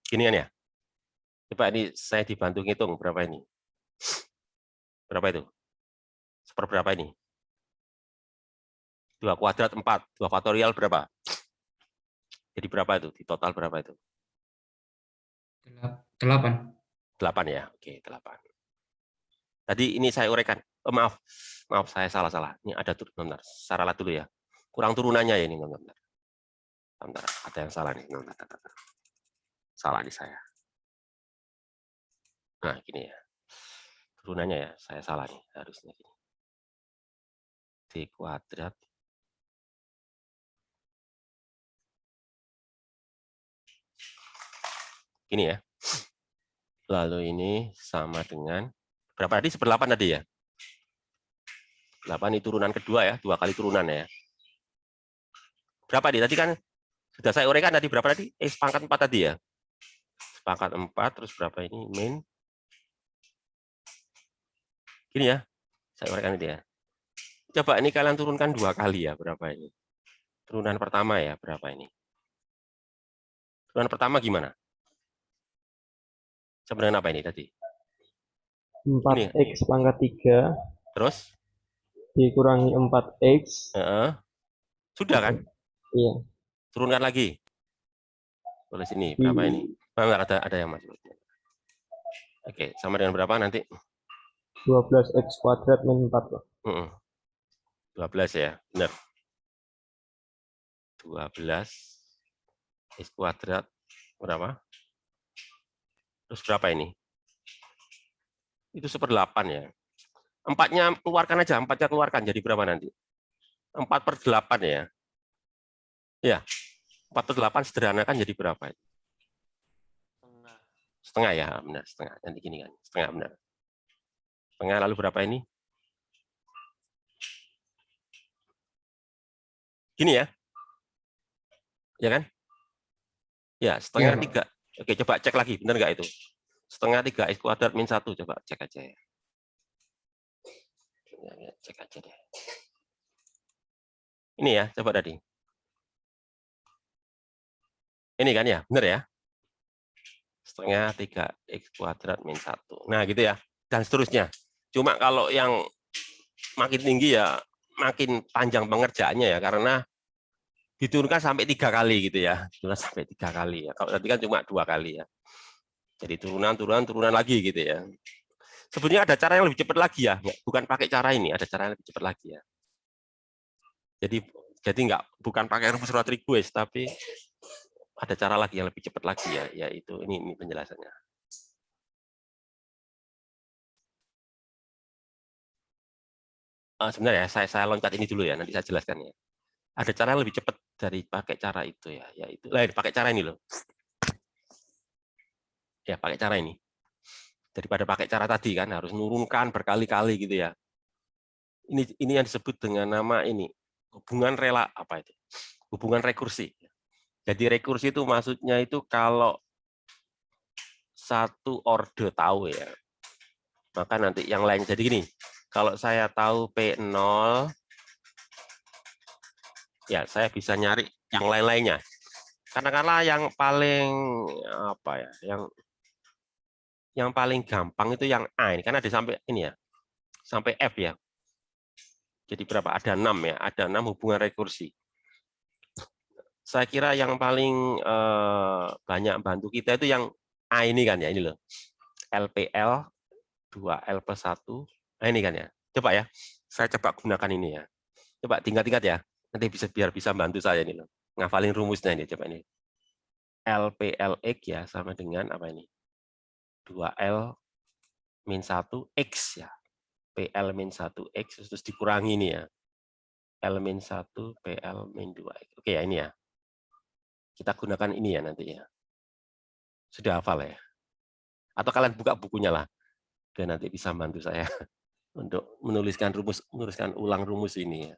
Gini kan ya? Coba ini saya dibantu ngitung berapa ini. Berapa itu? Seperberapa ini? 2 kuadrat 4, 2 faktorial berapa? Jadi berapa itu? Di total berapa itu? 8. 8 ya. Oke, 8. Tadi ini saya uraikan. Oh, maaf, saya salah. Ini ada bentar. Saya ralat dulu ya. Kurang turunannya ya ini, bentar. Bentar, ada yang salah nih. Bentar. Salah nih saya. Nah, gini ya. Turunannya ya, saya salah nih. Harusnya gini. D kuadrat. Gini ya. Lalu ini sama dengan, berapa tadi? 1/8 tadi ya? 8 ini turunan kedua ya, 2 kali turunan ya. Berapa nih? Tadi kan sudah saya uraikan tadi berapa tadi? X pangkat 4 tadi ya. X pangkat 4 terus berapa ini? Min. Gini ya. Saya uraikan itu ya. Coba ini kalian turunkan 2 kali ya, berapa ini? Turunan pertama ya, berapa ini? Turunan pertama gimana? Sebenarnya apa ini tadi? 4X pangkat 3 Terus? dikurangi 4X. Sudah kan? Iya. Turunkan lagi. Tulis ini, berapa ini? Enggak, ada yang masuk. Oke, sama dengan berapa nanti? 12X kuadrat min 4. 12 ya, benar. 12 X kuadrat berapa? Terus berapa ini? Itu 1/8 ya. 4-nya keluarkan aja, 4-nya keluarkan. Jadi berapa nanti? 4/8 ya. Ya, 4/8 sederhanakan jadi berapa? Setengah ya, benar. Setengah. Nanti gini kan, setengah benar. Setengah lalu berapa ini? Gini ya. Ya kan? Ya, setengah Pak. 3. Oke, coba cek lagi, benar nggak itu? Setengah 3 X kuadrat min 1, coba cek aja ya. Ya, cek aja deh. Ini ya, coba tadi. Ini kan ya, benar ya? Setengah 3 X kuadrat min 1. Nah, gitu ya. Dan seterusnya. Cuma kalau yang makin tinggi ya, makin panjang pengerjaannya ya, karena diturunkan sampai 3 kali gitu ya. Turun sampai 3 kali ya. Kalau tadi kan cuma 2 kali ya. Jadi turunan lagi gitu ya. Sebenarnya ada cara yang lebih cepat lagi ya, bukan pakai cara ini, ada cara yang lebih cepat lagi ya. Jadi bukan pakai rumus Rodriguez, tapi ada cara lagi yang lebih cepat lagi ya, yaitu ini penjelasannya. Sebenarnya saya loncat ini dulu ya, nanti saya jelaskan ya. Ada cara yang lebih cepat dari pakai cara itu ya, yaitu pakai cara ini loh. Ya, pakai cara ini. Daripada pakai cara tadi kan harus nurunkan berkali-kali gitu ya. Ini yang disebut dengan nama ini hubungan hubungan rekursi. Jadi rekursi itu maksudnya itu kalau satu orde tahu ya, maka nanti yang lain jadi gini. Kalau saya tahu P0 ya saya bisa nyari yang lain-lainnya. Katakanlah yang paling yang paling gampang itu yang A ini, karena ada sampai ini ya, sampai F ya. Jadi berapa? Ada 6 ya, ada 6 hubungan rekursi. Saya kira yang paling banyak bantu kita itu yang A ini kan ya, ini loh. LPL 2L plus 1. Nah ini kan ya. Coba ya, saya coba gunakan ini ya. Coba tingkat-tingkat ya, nanti biar bisa bantu saya ini loh. Ngafalin rumusnya ini, coba ini. LPLX ya sama dengan apa ini? 2L min 1X ya. PL min 1X terus dikurangi ini ya. L min 1 PL min 2X. Oke ya ini ya. Kita gunakan ini ya nanti ya. Sudah hafal ya? Atau kalian buka bukunya lah. Dan nanti bisa bantu saya untuk menuliskan ulang rumus ini ya.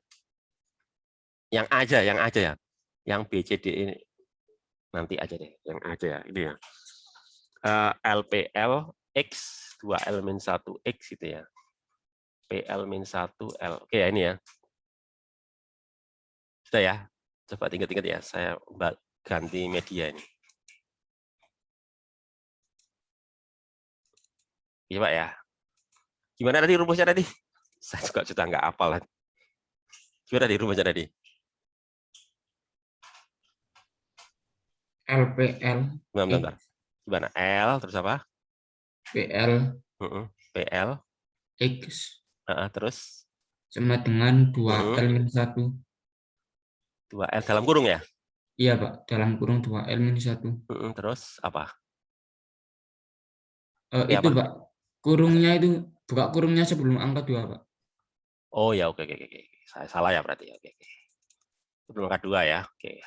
Yang aja ya. Yang B, C, D ini nanti aja deh. Yang aja ya. Ini ya. LPL X 2L min 1X gitu ya. PL min 1L. Oke ya ini ya. Sudah ya. Coba tingkat-tingkat ya. Saya ganti media ini. Coba ya. Gimana tadi rumusnya tadi? Saya juga sudah nggak hafal. Gimana tadi rumusnya tadi? LPL Bentar. Gimana? L terus apa? PL PL X terus sama dengan 2L min 1. 2L dalam kurung ya? Iya, Pak, dalam kurung 2L min 1. Terus apa? Itu, apa? Pak. Kurungnya itu buka kurungnya sebelum angka 2, Pak. Oh ya, oke. Saya salah ya berarti. Oke. Sebelum angka 2 ya. Oke.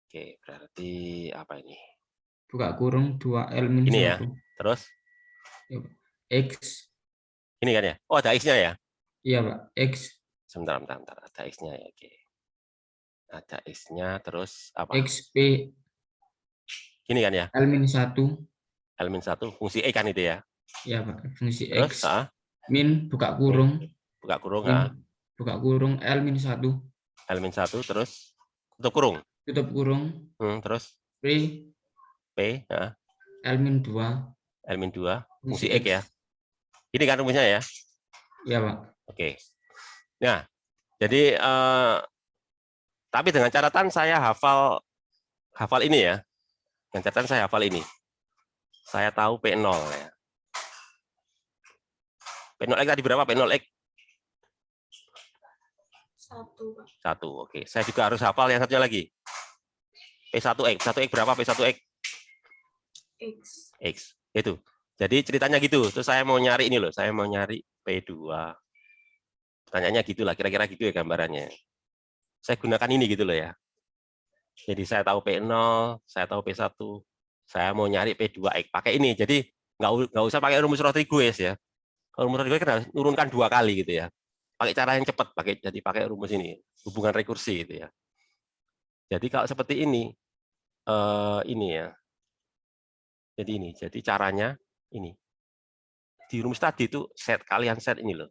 Oke, berarti apa ini? Buka kurung 2L min 1. Ini ya. Terus X. ini kan ya? Oh, ada X-nya ya? Iya, Pak. X. Sebentar. Ada X-nya ya. Oke. Ada X-nya terus apa? XP. Ini kan ya? L min 1. L min 1 fungsi E kan itu ya? Iya, Pak. Fungsi Terus, X. Min buka kurung. Buka kurung. Buka kurung L min 1. L min 1 terus tutup kurung. Tutup kurung. Terus P L min 2. L min 2 fungsi X ya. Ini kan rumusnya ya? Iya, Pak. Oke. Nah, jadi tapi dengan catatan saya hafal ini ya. Dengan catatan saya hafal ini. Saya tahu P0 ya. P0X tadi berapa? P0X? 1. Oke. Saya juga harus hafal yang satunya lagi. P1X. 1X berapa? P1X? X. Itu. Jadi ceritanya gitu. Terus saya mau nyari ini loh. Saya mau nyari P2. Pertanyaannya gitulah. Kira-kira gitu ya gambarannya. Saya gunakan ini gitu loh ya. Jadi saya tahu P0, saya tahu P1. Saya mau nyari P2X. Pakai ini. Jadi nggak usah pakai rumus Rodriguez ya. Kalau rumus Rodriguez kan harus nurunkan 2 kali gitu ya. pakai cara yang cepat, pakai rumus ini, hubungan rekursi gitu ya. Jadi kalau seperti ini ya. Jadi caranya ini. Di rumus tadi itu kalian set ini loh.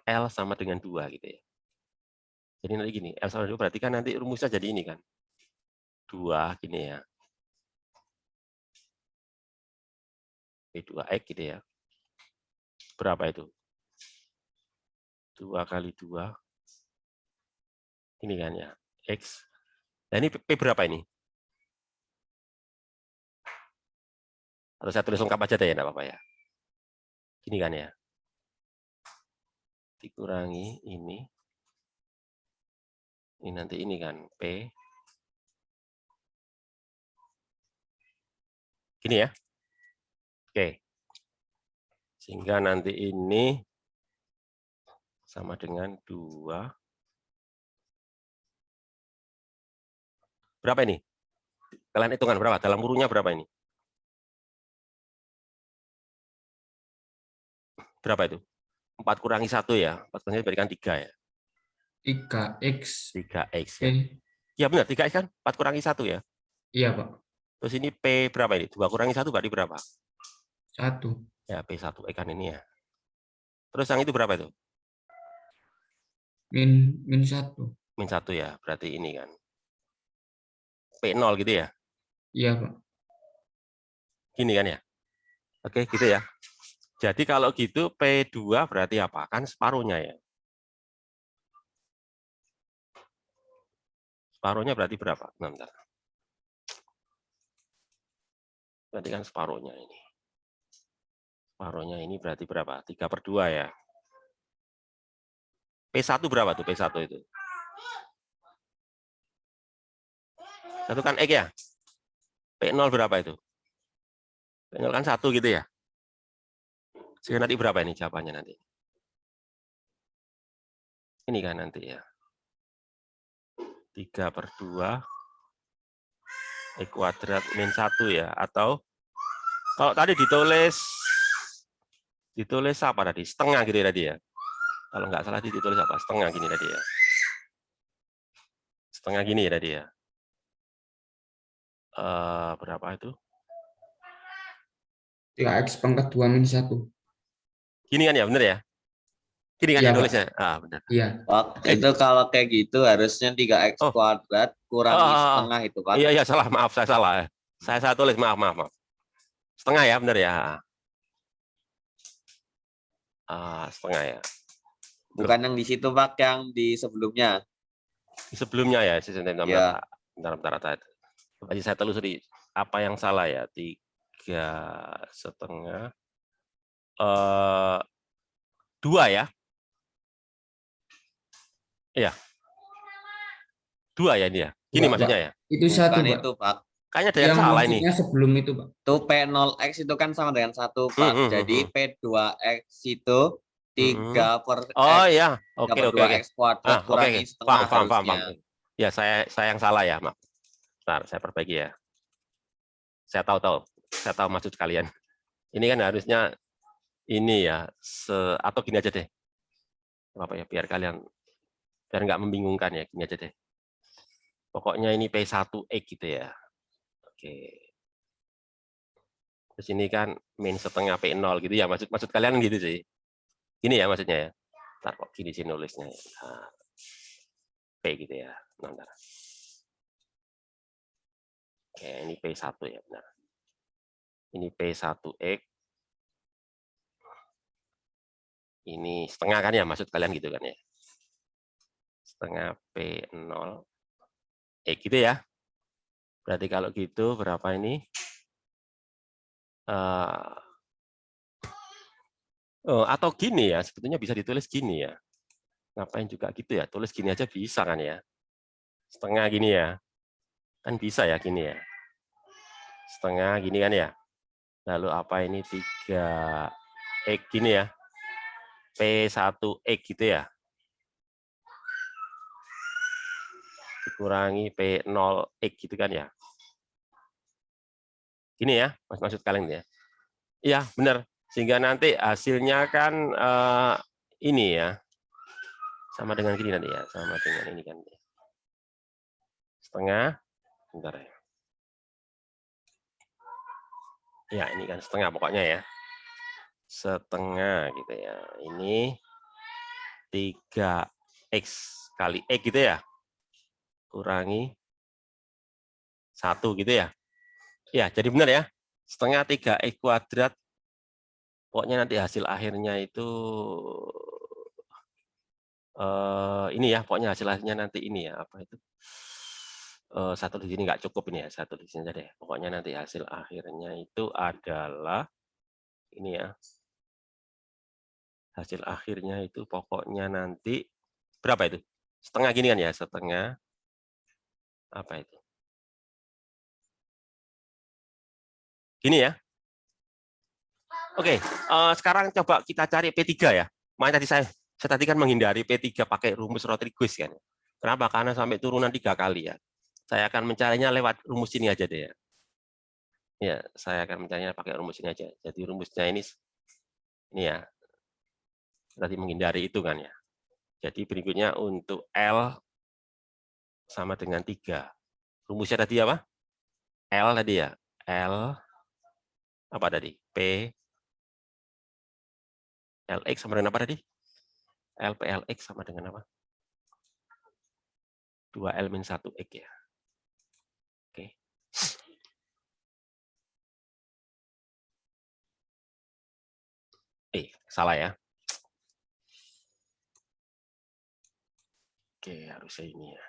L sama dengan 2 gitu ya. Jadi nanti gini, L sama 2 berarti kan nanti rumusnya jadi ini kan. 2 gini ya. P2X gitu ya. Berapa itu? 2 kali 2. Ini kan ya, X. Nah ini P berapa ini? Atau saya tulis lengkap aja deh ya, enggak apa-apa ya. Ini kan ya. Dikurangi ini. Ini nanti ini kan, P. Gini ya. Oke. Sehingga nanti ini sama dengan 2. Berapa ini? Kalian hitungan berapa? Dalam kurungnya berapa ini? Berapa itu? 4 kurangi 1 ya. 4 kurangi 1 berikan 3 ya. 3x 3X P. ya. Ya benar, 3X kan? 4 kurangi 1 ya. Iya, Pak. Terus ini P berapa ini? 2 kurangi 1 berarti berapa? 1. Ya, P1 kan ini ya. Terus yang itu berapa itu? Min 1. Min 1 ya, berarti ini kan. P0 gitu ya. Iya, Pak. Gini kan ya. Oke, gitu ya. Jadi kalau gitu P2 berarti apa? Kan separuhnya ya. Separuhnya berarti berapa? Bentar. Berarti kan separuhnya ini. Separuhnya ini berarti berapa? 3/2 ya. P1 berapa tuh P1 itu? 1 kan X ya? P0 berapa itu? P0 kan 1 gitu ya? Sehingga nanti berapa ini jawabannya nanti? Ini kan nanti ya. 3/2 X kuadrat min 1 ya. Atau kalau tadi ditulis apa tadi? Setengah gitu ya tadi ya. Kalau nggak salah ditulis apa? Setengah gini tadi ya. Setengah gini ya tadi ya. Berapa itu? 3x pangkat 2 min 1. Gini kan ya, bener ya? Gini kan Iya, ya Pak. tulisnya? Ah, benar. Iya. Pak, itu kalau kayak gitu harusnya 3x Oh. kuadrat kurangi setengah itu, Pak. Iya, salah. Maaf, saya salah. Saya tulis, maaf. Setengah ya, bener ya? Setengah ya. Bukan yang di situ, Pak, yang di sebelumnya. Sebelumnya ya, Ya. bentar. Coba saya telusuri apa yang salah ya. 3,5. 2 ya. Iya. 2 ya ini ya. Gini Enggak, maksudnya Pak. ya. Itu 1, Bukan Pak. itu, Pak. Kayaknya ada yang Yang salah ini. maksudnya sebelum itu, Pak. Itu P0x itu kan sama dengan 1, Pak. Jadi P2x itu 3 per Oh x. iya, 3 oke. per 2x kuadrat kurangi setengah Paham. harusnya. Ya, saya yang salah ya, maaf. Bentar, saya perbaiki ya. Saya tahu maksud kalian. Ini kan harusnya ini ya, atau gini aja deh. Apa ya, biar nggak membingungkan ya, gini aja deh. Pokoknya ini P1X gitu ya. Oke. Terus ini kan min setengah P0 gitu ya, maksud kalian gitu sih. Gini ya maksudnya ya. Ntar kok gini sih nulisnya ya. Nah, P gitu ya. Bentar. Oke, ini P1 ya, benar. Ini P1X. Ini setengah kan ya, maksud kalian gitu kan ya. Setengah P0 X gitu ya. Berarti kalau gitu berapa ini? Atau gini ya, sebetulnya bisa ditulis gini ya. Ngapain juga gitu ya, tulis gini aja bisa kan ya. Setengah gini ya. Kan bisa ya gini ya. Setengah gini kan ya. Lalu apa ini 3X gini ya. P1X gitu ya. Dikurangi P0X gitu kan ya. Gini ya, maksud kalian ya. Iya, benar. Sehingga nanti hasilnya kan ini ya. Sama dengan gini nanti ya, sama dengan ini kan. Setengah, bentar ya. Ya, ini kan setengah pokoknya ya. Setengah gitu ya. Ini 3x kali x gitu ya. Kurangi 1 gitu ya. Ya, jadi benar ya. Setengah 3x kuadrat. Pokoknya nanti hasil akhirnya itu ini ya, pokoknya hasil akhirnya nanti ini ya, apa itu? Satu di sini nggak cukup ini ya, satu di sini aja deh. Pokoknya nanti hasil akhirnya itu adalah ini ya. Hasil akhirnya itu pokoknya nanti berapa itu? Setengah gini kan ya, setengah apa itu? Gini ya. Oke, sekarang coba kita cari P3 ya. Makanya tadi saya tadi kan menghindari P3 pakai rumus Rodriguez kan. Kenapa? Karena sampai turunan 3 kali ya. Saya akan mencarinya lewat rumus ini aja deh ya. Ya, saya akan mencarinya pakai rumus ini aja. Jadi rumusnya ini ya. Tadi menghindari itu kan ya. Jadi berikutnya untuk L sama dengan 3. Rumusnya tadi apa? L tadi ya. L apa tadi? P LX sama dengan apa tadi? LPLX sama dengan apa? 2L-1X ya. Oke. Salah ya. Oke, harusnya ini ya.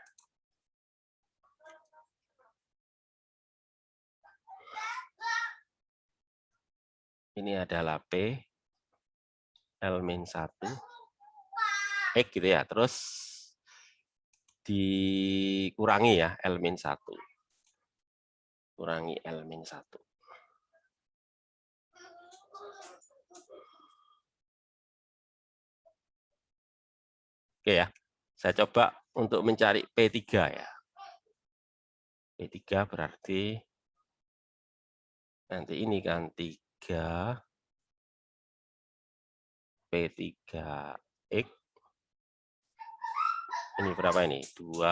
Ini adalah P L-1 X gitu ya. Terus dikurangi ya L-1. Kurangi L-1. Oke ya. Saya coba untuk mencari P3 ya. P3 berarti nanti ini kan 3 P3X. Ini berapa ini? 2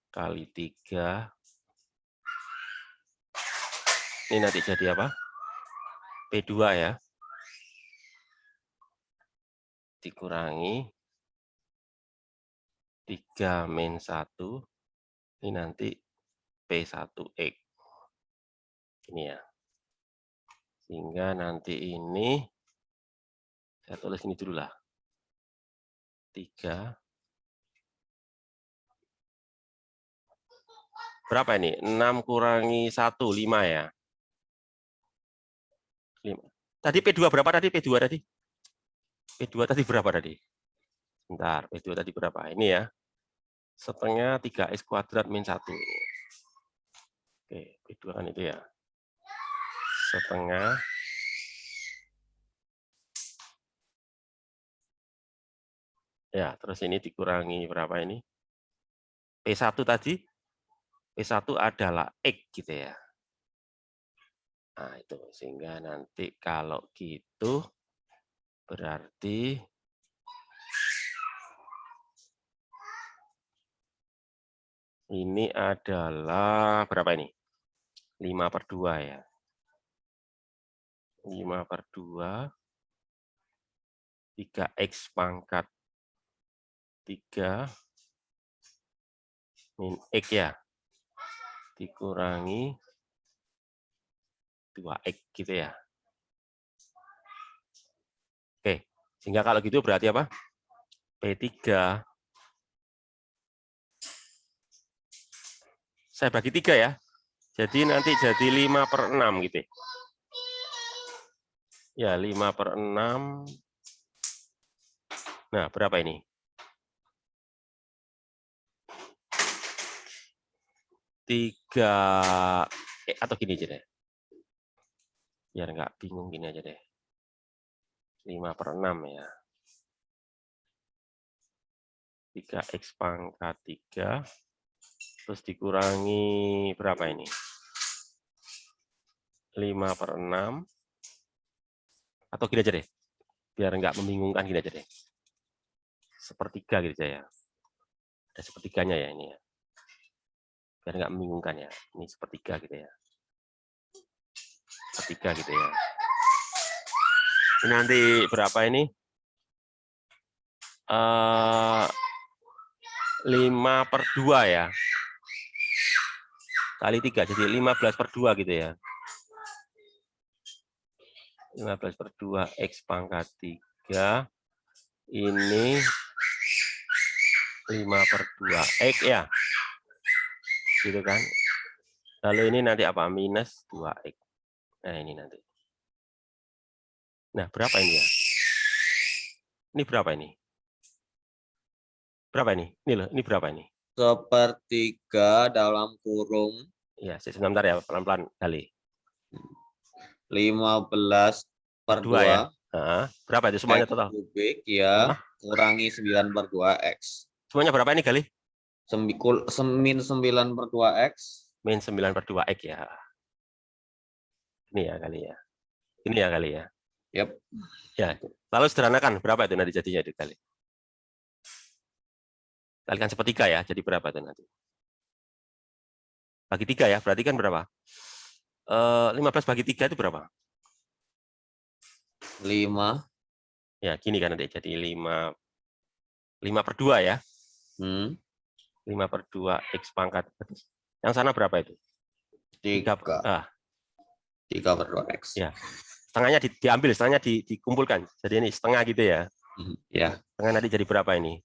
kali 3. Ini nanti jadi apa? P2 ya. Dikurangi 3-1. Ini nanti P1X. Ini ya. Sehingga nanti ini, saya tulis ini dulu lah. 3. Berapa ini? 6 kurangi 1, 5 ya. 5. Tadi P2 berapa tadi? P2 tadi? P2 tadi berapa tadi? Bentar, P2 tadi berapa? Ini ya. Setengah 3x kuadrat min 1. Oke, P2 kan itu ya. Setengah ya, terus ini dikurangi berapa ini? P1 tadi? P1 adalah X gitu ya. Nah, itu sehingga nanti kalau gitu berarti ini adalah berapa ini? 5/2 ya. 5/2 3x pangkat 3 min x ya. Dikurangi 2x gitu ya. Oke, sehingga kalau gitu berarti apa? P3 saya bagi 3 ya. Jadi nanti jadi 5/6 gitu. Ya, 5/6. Nah, berapa ini? 3 atau gini aja deh. Biar nggak bingung gini aja deh. 5/6 ya. 3x pangkat 3 terus dikurangi berapa ini? 5/6 atau gini aja deh. Biar nggak membingungkan gini aja deh. Sepertiga gitu ya. Ada sepertiganya ya ini ya. Biar nggak membingungkan ya. Ini sepertiga gitu ya. Sepertiga gitu ya. Ini nanti berapa ini? 5/2 ya. Kali 3, jadi 15/2 gitu ya. 15/2 X pangkat 3. Ini 5/2 X ya. Gitu kan. Lalu ini nanti apa? Minus 2X. Nah, ini nanti. Nah, berapa ini ya? Ini berapa ini? Berapa ini? Ini loh, ini berapa ini? Sepertiga dalam kurung Ya, sebentar ya, pelan-pelan kali. 15/2 ya. Nah, berapa itu semuanya X total? kubik ya, kurangi 9/2X. Semuanya berapa ini kali? Min 9/2X. Min 9/2X ya. Ini ya kali ya. Ini ya kali ya. Yap. Ya, lalu sederhanakan berapa itu nanti jadinya dikali? Kalikan sepertiga ya, jadi berapa itu nanti? Bagi 3 ya, berarti kan berapa? 15 bagi 3 itu berapa? 5. Ya, gini kan nanti jadi 5/2 ya. 5/2 X pangkat. Yang sana berapa itu? 3/2X. Ya. Setengahnya diambil, setengahnya dikumpulkan. Jadi ini setengah gitu ya. Ya. Setengah nanti jadi berapa ini?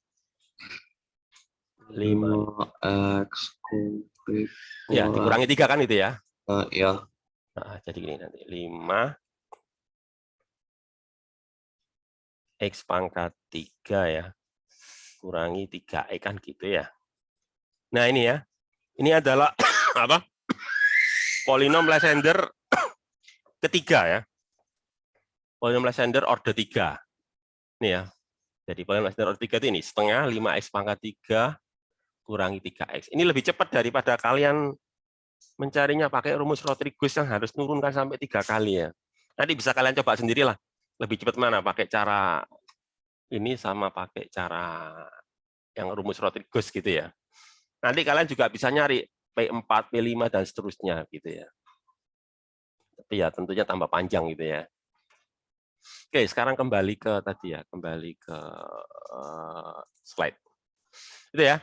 5X kubik. Ya, dikurangi 3 kan itu ya. Ya. Nah, jadi gini nanti 5 X pangkat 3 ya. Kurangi 3X kan gitu ya. Nah, ini ya. Ini adalah apa? Polinom Lysander ketiga ya. Polinom Lysander order 3. Ini ya. Jadi polinom Lysander order 3 itu ini setengah 5X pangkat 3 kurangi 3X. Ini lebih cepat daripada kalian mencarinya pakai rumus Rodrigues yang harus nurunkan sampai 3 kali ya. Nanti bisa kalian coba sendirilah. Lebih cepat mana pakai cara ini sama pakai cara yang rumus Rodrigues gitu ya. Nanti kalian juga bisa nyari P4, P5 dan seterusnya gitu ya. Tapi ya tentunya tambah panjang gitu ya. Oke, sekarang kembali ke tadi ya, kembali ke slide. Itu ya.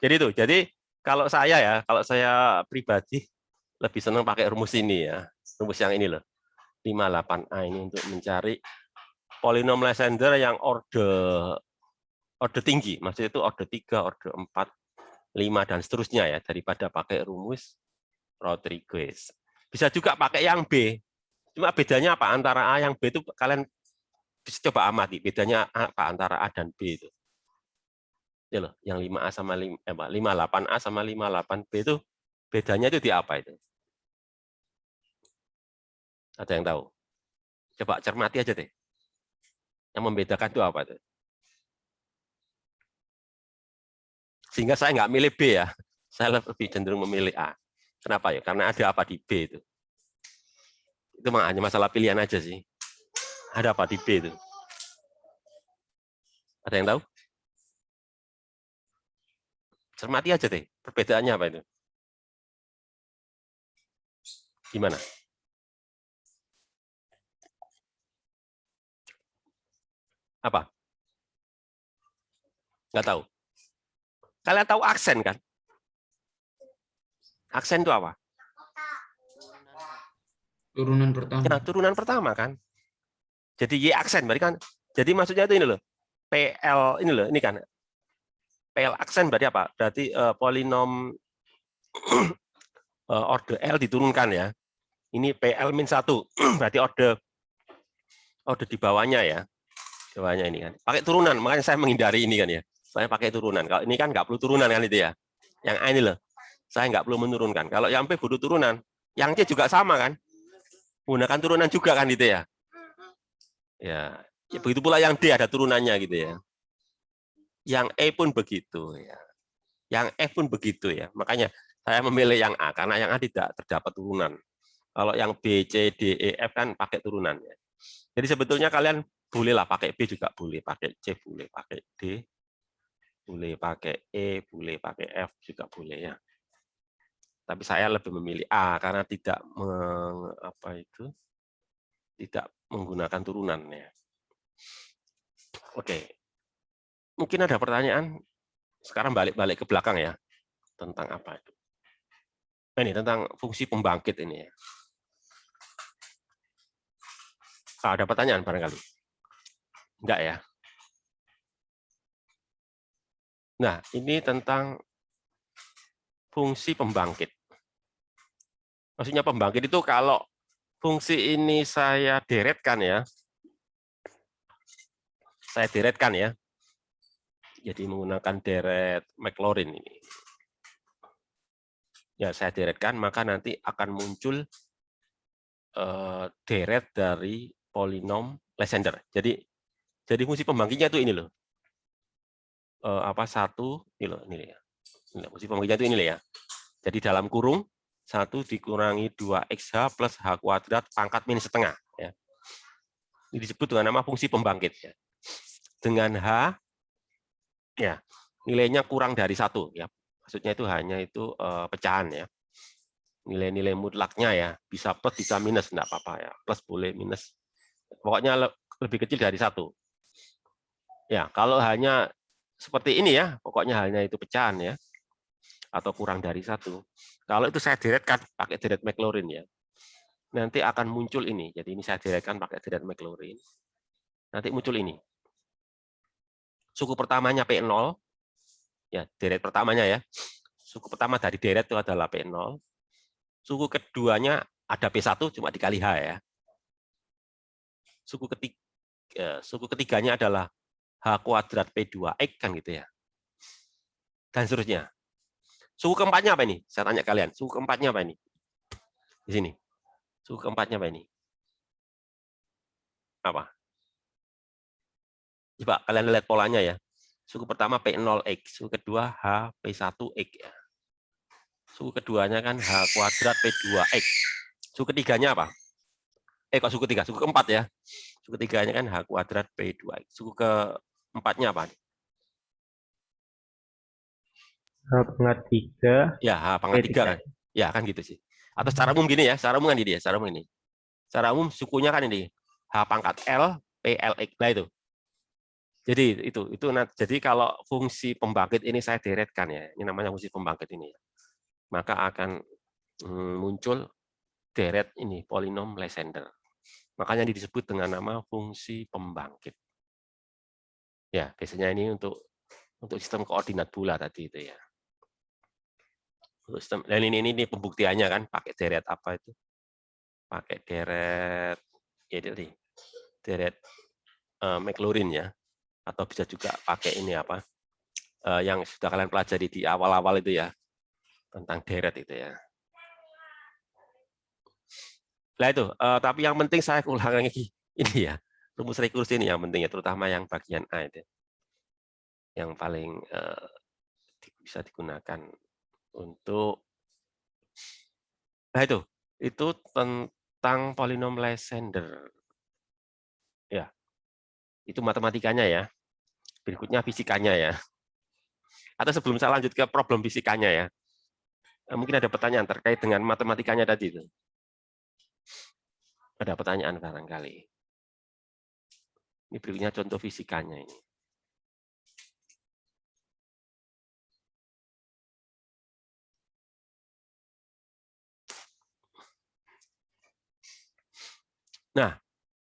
Jadi itu. Jadi kalau saya pribadi lebih senang pakai rumus ini ya. Rumus yang ini loh. 58A ini untuk mencari polinom Lysander yang order tinggi, maksudnya itu order 3, order 4, 5 dan seterusnya ya, daripada pakai rumus Rodrigues. Bisa juga pakai yang B. Cuma bedanya apa antara A yang B itu kalian bisa coba amati bedanya apa antara A dan B itu. Ya loh, yang 5A sama 58A sama 58B itu bedanya itu di apa itu? Ada yang tahu? Coba cermati aja deh. Yang membedakan itu apa itu? Sehingga saya nggak milih B ya. Saya lebih cenderung memilih A. Kenapa ya? Karena ada apa di B itu. Itu hanya masalah pilihan aja sih. Ada apa di B itu? Ada yang tahu? Cermati aja deh. Perbedaannya apa itu? Gimana? Apa? Nggak tahu. Kalian tahu aksen kan? Aksen itu apa? Turunan pertama. Ya, turunan pertama kan. Jadi Y aksen berarti kan. Jadi maksudnya itu ini loh. PL ini loh, ini kan. PL aksen berarti apa? Berarti polinom order L diturunkan ya. Ini PL-1 berarti order di bawahnya ya. Di bawahnya ini kan. Pakai turunan, makanya saya menghindari ini kan ya. Saya pakai turunan. Kalau ini kan nggak perlu turunan kan itu ya. Yang A ini loh. Saya nggak perlu menurunkan. Kalau yang B butuh turunan. Yang C juga sama kan. Menggunakan turunan juga kan itu ya. Ya, begitu pula yang D ada turunannya gitu ya. Yang E pun begitu ya. Yang F pun begitu ya. Makanya saya memilih yang A karena yang A tidak terdapat turunan. Kalau yang B, C, D, E, F kan pakai turunan ya. Jadi sebetulnya kalian boleh lah pakai B juga boleh, pakai C boleh, pakai D boleh, pakai E boleh, pakai F juga boleh ya. Tapi saya lebih memilih A karena tidak tidak menggunakan turunan ya. Oke. Mungkin ada pertanyaan. Sekarang balik ke belakang ya. Tentang apa itu? Ini tentang fungsi pembangkit ini ya. Ada pertanyaan barangkali? Enggak ya? Nah, ini tentang fungsi pembangkit. Maksudnya pembangkit itu kalau fungsi ini saya deretkan ya. Saya deretkan ya. Jadi menggunakan deret Maclaurin ini. Ya, saya deretkan, maka nanti akan muncul deret dari polinom Lysander. Jadi fungsi pembangkitnya itu ini loh. Satu ini loh, ini ya. Fungsi pembangkitnya itu ini loh ya. Jadi dalam kurung 1 dikurangi 2xh plus h kuadrat pangkat minus setengah ya. Ini disebut dengan nama fungsi pembangkit ya. Dengan h ya, nilainya kurang dari 1 ya. Maksudnya itu hanya itu pecahan ya. Nilai-nilai mutlaknya ya, bisa plus bisa minus enggak apa-apa ya. Plus boleh, minus. Pokoknya lebih kecil dari 1. Ya, kalau hanya seperti ini ya, pokoknya hanya itu pecahan ya. Atau kurang dari 1. Kalau itu saya deretkan pakai deret Maclaurin ya. Nanti akan muncul ini. Jadi ini saya deretkan pakai deret Maclaurin. Nanti muncul ini. Suku pertamanya P0. Ya, deret pertamanya ya. Suku pertama dari deret itu adalah P0. Suku keduanya ada P1 cuma dikali H ya. Suku ketiganya adalah H kuadrat P2X kan gitu ya. Dan seterusnya. Suku keempatnya apa ini? Saya tanya kalian. Suku keempatnya apa ini? Di sini. Suku keempatnya apa ini? Apa? Coba kalian lihat polanya ya. Suku pertama P0X, suku kedua H P1X ya. Suku keduanya kan H kuadrat P2X. Suku ketiganya apa? Kok suku ketiga? Suku keempat ya. Suku ketiganya kan H kuadrat P2X. Suku keempatnya apa? H pangkat 3. Ya, H pangkat 3 kan. Ya, kan gitu sih. Atau secara umum gini ya, secara umum kan ini ya, secara umum ini. Secara umum sukunya kan ini H pangkat L, PLX. Nah itu. Jadi jadi kalau fungsi pembangkit ini saya deretkan ya. Ini namanya fungsi pembangkit ini. Maka akan muncul deret ini polinom Lysander. Makanya disebut dengan nama fungsi pembangkit. Ya, biasanya ini untuk sistem koordinat bulat tadi itu ya. Dan ini pembuktiannya kan pakai deret apa itu? Pakai deret ya jadi deret Maclaurin ya, atau bisa juga pakai ini apa? Yang sudah kalian pelajari di awal-awal itu ya, tentang deret itu ya. Nah itu, tapi yang penting saya ulang lagi ini ya, rumus rekursi ini yang penting ya, terutama yang bagian A itu, yang paling bisa digunakan untuk, nah itu tentang polinom Lysander, ya, itu matematikanya ya. Berikutnya fisikanya ya. Atau sebelum saya lanjut ke problem fisikanya ya, mungkin ada pertanyaan terkait dengan matematikanya tadi itu. Ada pertanyaan barangkali. Ini berikutnya contoh fisikanya ini. Nah,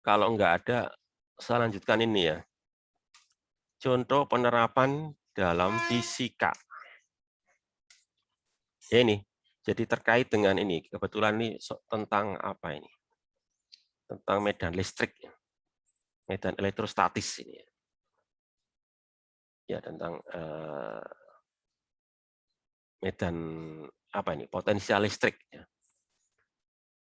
kalau enggak ada, saya lanjutkan ini ya. Contoh penerapan dalam fisika. Ya ini, jadi terkait dengan ini. Kebetulan ini tentang apa ini? Tentang medan listrik, medan elektrostatis ini. Ya tentang medan apa ini? Potensial listrik. Ya.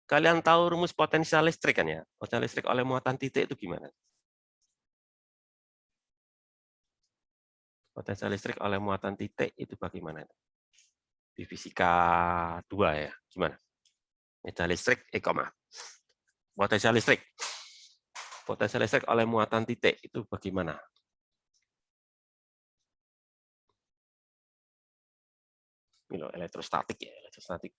Kalian tahu rumus potensial listrik kan ya? Potensial listrik oleh muatan titik itu gimana? Potensial listrik oleh muatan titik itu bagaimana? Di fisika 2 ya, gimana? Medan listrik, potensial listrik. Potensial listrik oleh muatan titik itu bagaimana? Ini loh, elektrostatik ya, elektrostatik.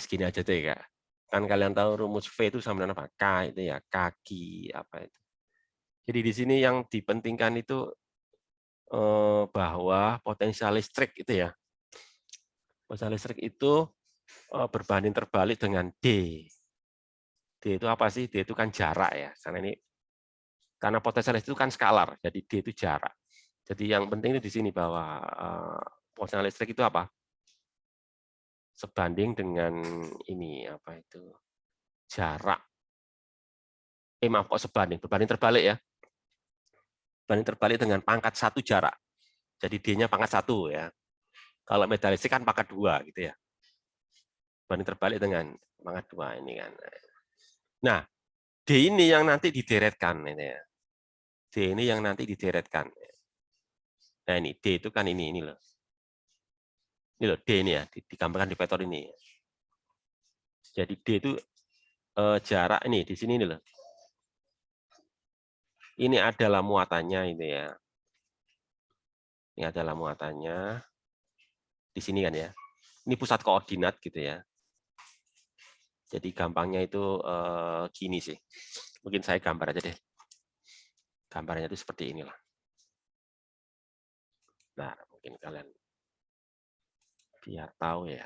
Segini aja deh, Kak. Kan kalian tahu rumus V itu sama dengan apa? K itu ya, kaki apa itu. Jadi di sini yang dipentingkan itu bahwa potensial listrik itu ya. Potensial listrik itu berbanding terbalik dengan D. D itu apa sih? D itu kan jarak ya. Karena potensial listrik itu kan skalar, jadi D itu jarak. Jadi yang penting itu di sini bahwa potensial listrik itu apa? Sebanding dengan ini apa itu? Jarak. Maaf kok sebanding, berbanding terbalik ya. Berbanding terbalik dengan pangkat 1 jarak. Jadi D-nya pangkat 1 ya. Kalau medan listrik kan pangkat 2 gitu ya. Berbanding terbalik dengan pangkat 2 ini kan. Nah, D ini yang nanti dideretkan ini ya. D ini yang nanti dideretkan. Nah, ini D itu kan ini loh. Ini loh D ini ya, digambarkan di vektor ini. Jadi D itu jarak ini di sini ini loh. Ini adalah muatannya ini ya. Ini adalah muatannya di sini kan ya. Ini pusat koordinat gitu ya. Jadi gampangnya itu gini sih. Mungkin saya gambar aja deh. Gambarnya itu seperti inilah. Nah, mungkin kalian biar tahu ya.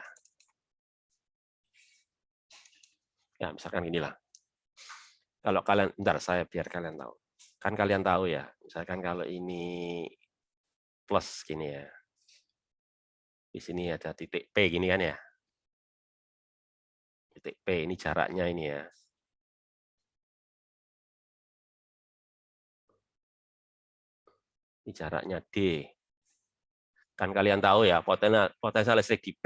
Ya, misalkan inilah. Kalau kalian, bentar saya biar kalian tahu. Kan kalian tahu ya, misalkan kalau ini plus gini ya. Di sini ada titik P gini kan ya. Titik P ini jaraknya ini ya. Ini jaraknya D. Kan kalian tahu ya, potensial listrik di P.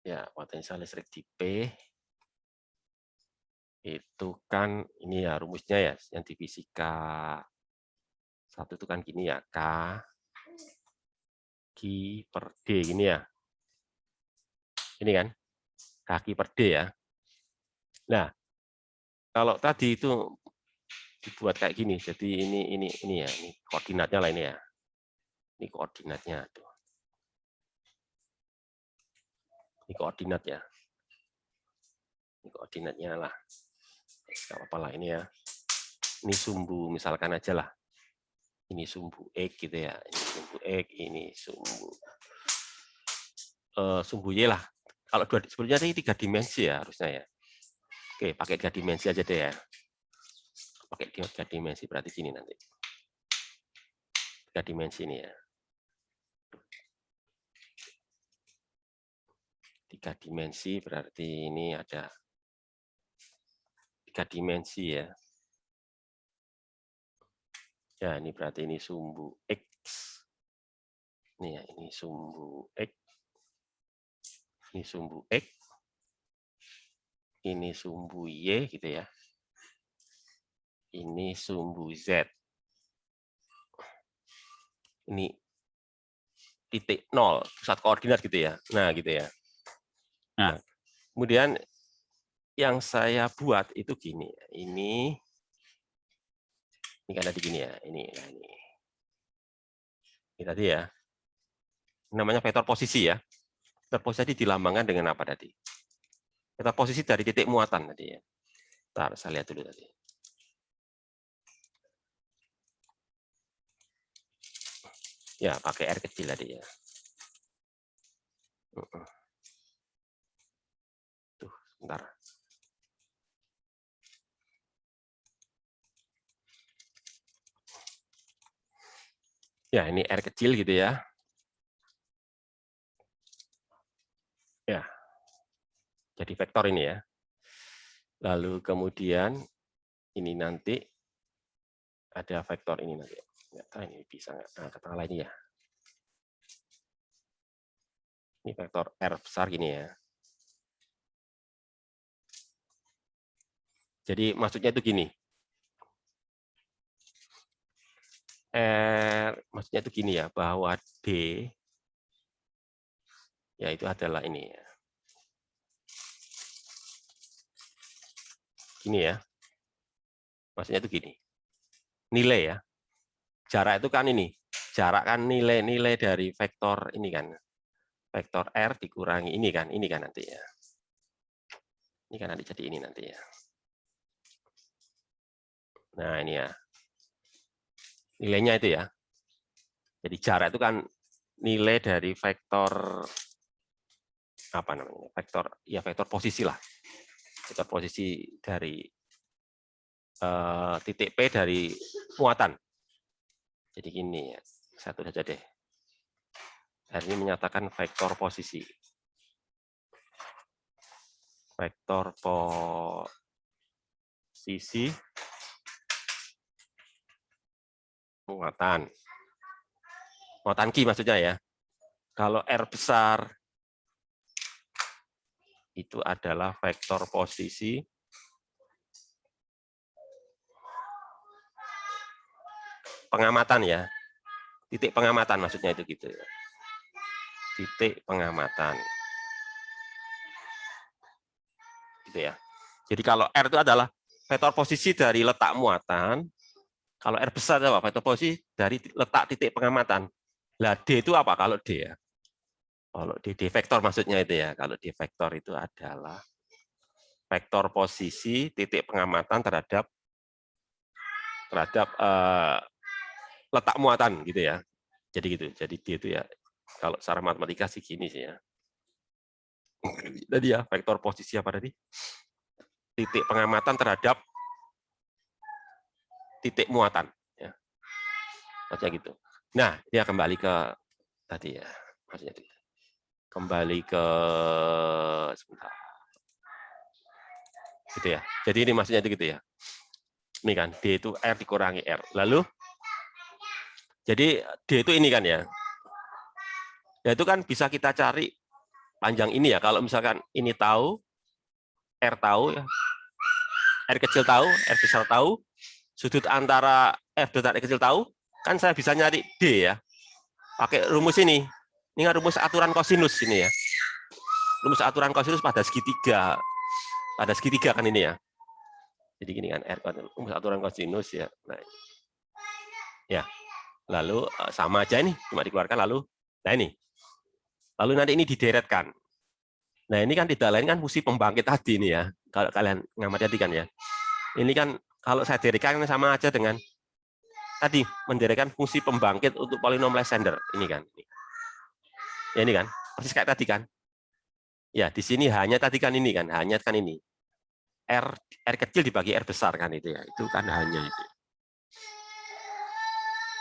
Ya, potensial listrik di P itu kan ini ya rumusnya ya, yang di fisika 1 itu kan gini ya, K per D gini ya. Ini kan kaki per D ya. Nah, kalau tadi itu dibuat kayak gini, jadi ini ya, ini koordinatnya lah ini ya. Ini koordinatnya tuh. Ini koordinat ya. Ini koordinatnya lah. Enggak apa-apa lah ini ya. Ini sumbu misalkan aja lah. Ini sumbu X gitu ya. Ini sumbu X, ini sumbu Y lah. Kalau sebenarnya ini 3 dimensi ya harusnya ya. Oke, pakai 3 dimensi aja deh ya. Pakai 3 dimensi berarti sini nanti. 3 dimensi ini ya. 3 dimensi berarti ini ada 3 dimensi ya. Ya, ini berarti ini sumbu X. Ini ya, ini sumbu X. Ini sumbu X. Ini sumbu Y gitu ya. Ini sumbu Z. Ini titik 0, pusat koordinat gitu ya. Nah, gitu ya. Nah, kemudian yang saya buat itu gini. Ini kan tadi gini ya. Ini tadi ya. Namanya vektor posisi ya. Vektor posisi dilambangkan dengan apa tadi? Vektor posisi dari titik muatan tadi ya. Bentar, saya lihat dulu tadi. Ya, pakai R kecil tadi ya. Tuh, sebentar. Ya, ini R kecil gitu ya. Ya, jadi vektor ini ya. Lalu kemudian ini nanti ada vektor ini nanti. Nggak tahu ini bisa nggak? Nah, katakanlah ini ya. Ini vektor R besar gini ya. Jadi maksudnya itu gini. maksudnya itu gini ya, bahwa D ya itu adalah ini ya. Gini ya. Maksudnya itu gini. Nilai ya. Jarak itu kan ini. Jarak kan nilai-nilai dari vektor ini kan. Vektor R dikurangi ini kan nanti ya. Ini kan nanti jadi ini nanti ya. Nah, ini ya. Nilainya itu ya. Jadi jarak itu kan nilai dari vektor apa namanya? Vektor posisi lah. Vektor posisi dari titik P dari muatan. Jadi gini ya. Satu saja deh. R ini menyatakan vektor posisi. Vektor posisi muatan. Muatan Q maksudnya ya. Kalau R besar itu adalah vektor posisi pengamatan ya. Titik pengamatan maksudnya itu gitu ya. Titik pengamatan. Gitu ya. Jadi kalau R itu adalah vektor posisi dari letak muatan, kalau R besar itu apa? Vektor posisi dari letak titik pengamatan. Lah D itu apa kalau D ya? Kalau D vektor maksudnya itu ya. Kalau D vektor itu adalah vektor posisi titik pengamatan terhadap letak muatan gitu ya. Jadi gitu. Jadi D itu ya kalau secara matematika sih gini sih ya. Tadi ya vektor posisi apa tadi? Titik pengamatan terhadap titik muatan ya. Maksudnya gitu. Nah, dia kembali ke tadi ya. Maksudnya itu. Kembali ke sebentar. Gitu ya. Jadi ini maksudnya itu gitu ya. Ini kan D itu R dikurangi R. Lalu jadi D itu ini kan ya. Ya itu kan bisa kita cari panjang ini ya. Kalau misalkan ini tahu, R tahu ya. R kecil tahu, R besar tahu, sudut antara F dan R kecil tahu, kan saya bisa nyari D ya. Pakai rumus ini. Ini kan rumus aturan kosinus ini ya. Rumus aturan kosinus pada segitiga. Pada segitiga kan ini ya. Jadi gini kan R rumus aturan kosinus ya. Nah, ya. Lalu sama aja ini, cuma dikeluarkan lalu nah ini. Lalu nanti ini dideretkan. Nah, ini kan tidak lain kan fungsi pembangkit tadi ini ya. Kalau kalian ngamati tadi kan ya. Ini kan kalau saya deretkan sama aja dengan tadi menderetkan fungsi pembangkit untuk polinom Lysander ini kan. Ya ini kan, persis kayak tadi kan. Ya, di sini hanya tadi kan ini kan, hanya kan ini. R kecil dibagi R besar kan itu ya. Itu kan hanya itu.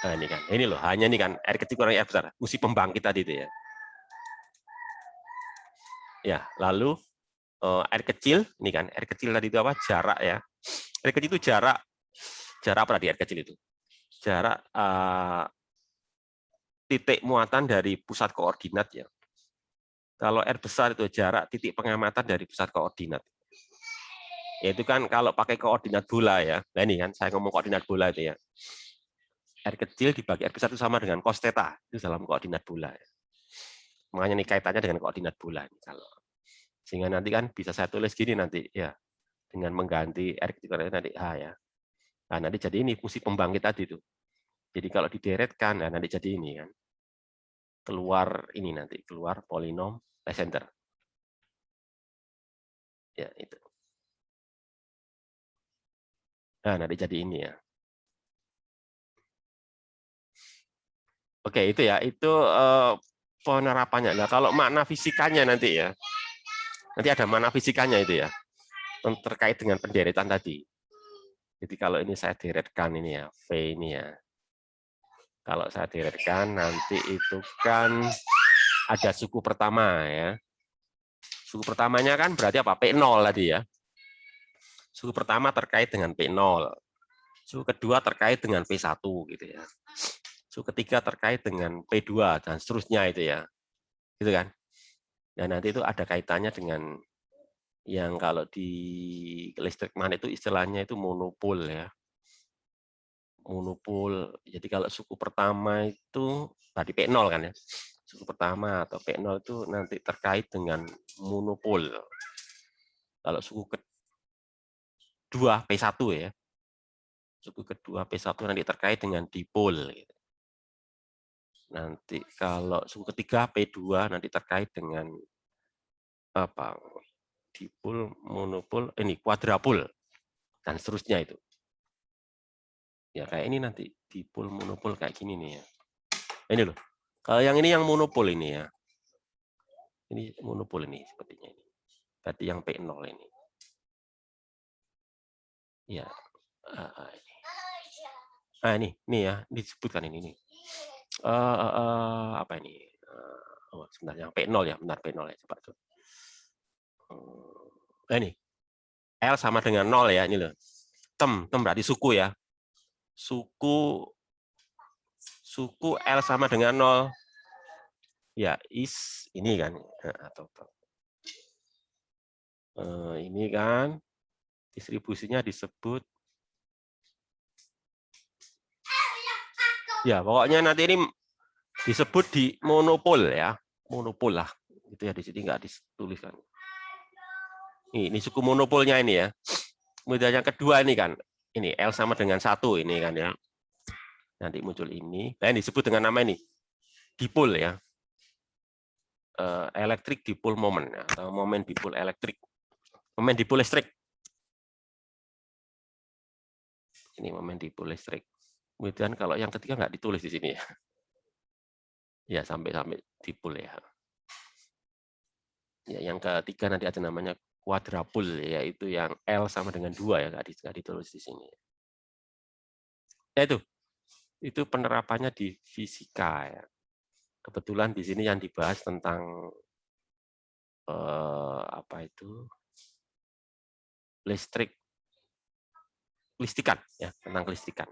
Nah, ini kan. Ini loh, hanya ini kan R kecil kurang R besar. Fungsi pembangkit tadi itu ya. Ya, lalu R kecil, ini kan R kecil tadi itu apa? Jarak ya. R kecil itu jarak apa tadi R kecil itu? Jarak titik muatan dari pusat koordinat ya. Kalau R besar itu jarak titik pengamatan dari pusat koordinat. Yaitu kan kalau pakai koordinat bola ya. Nah ini kan saya ngomong koordinat bola itu ya. R kecil dibagi R besar itu sama dengan cos theta itu dalam koordinat bola. Ya. Makanya ini kaitannya dengan koordinat bola. Kalau sehingga nanti kan bisa saya tulis gini nanti ya dengan mengganti R kecil nanti A ya. Nah nanti jadi ini fungsi pembangkit tadi itu. Jadi kalau dideretkan nah nanti jadi ini kan keluar ini nanti keluar polinom Lysander. Ya itu. Nah nanti jadi ini ya. Oke itu ya itu penerapannya. Nah kalau makna fisikanya nanti ya. Nanti ada makna fisikanya itu ya, terkait dengan penderetan tadi. Jadi kalau ini saya deretkan ini ya, V ini ya. Kalau saya deretkan nanti itu kan ada suku pertama ya. Suku pertamanya kan berarti apa? P0 tadi ya. Suku pertama terkait dengan P0. Suku kedua terkait dengan P1 gitu ya. Suku ketiga terkait dengan P2 dan seterusnya itu ya. Gitu kan? Dan nanti itu ada kaitannya dengan yang kalau di listrik magnet itu istilahnya itu monopol ya. monopol. Jadi kalau suku pertama itu tadi P0 kan ya. Suku pertama atau P0 itu nanti terkait dengan monopol. Kalau suku kedua P1 ya. Suku kedua P1 nanti terkait dengan dipol. Nanti kalau suku ketiga P2 nanti terkait dengan apa? Dipol, monopol, ini kuadrapol dan seterusnya itu. Ya kayak ini nanti dipol monopol kayak gini nih ya. Ini loh. Kalau yang ini yang monopol ini ya. Ini monopol ini sepertinya ini. Berarti yang P0 ini. Ya. Ini ya, disebutkan ini nih. Apa ini? Oh, sebentar yang P0 ya, benar P0 ya, coba tuh. Ini. L sama dengan 0 ya, ini loh. Tem berarti suku ya. Suku L sama dengan 0. Ya, is ini kan atau ini kan distribusinya disebut ya, pokoknya nanti ini disebut di monopol ya, monopol lah gitu ya, di sini nggak dituliskan. Ini suku monopolnya ini ya. Kemudian yang kedua ini kan, ini L sama dengan 1 ini kan ya. Nanti muncul ini, nah ini disebut dengan nama ini dipol ya. Electric dipole moment atau momen dipole elektrik, momen dipole listrik. Ini momen dipole listrik. Kemudian kalau yang ketiga nggak ditulis di sini ya. Ya sampai dipole ya. Ya yang ketiga nanti ada namanya kuadrapol, yaitu yang L sama dengan 2 ya, nggak ditulis di sini. Ya itu penerapannya di fisika ya. Kebetulan di sini yang dibahas tentang apa itu listikan ya, tentang kelistrikan.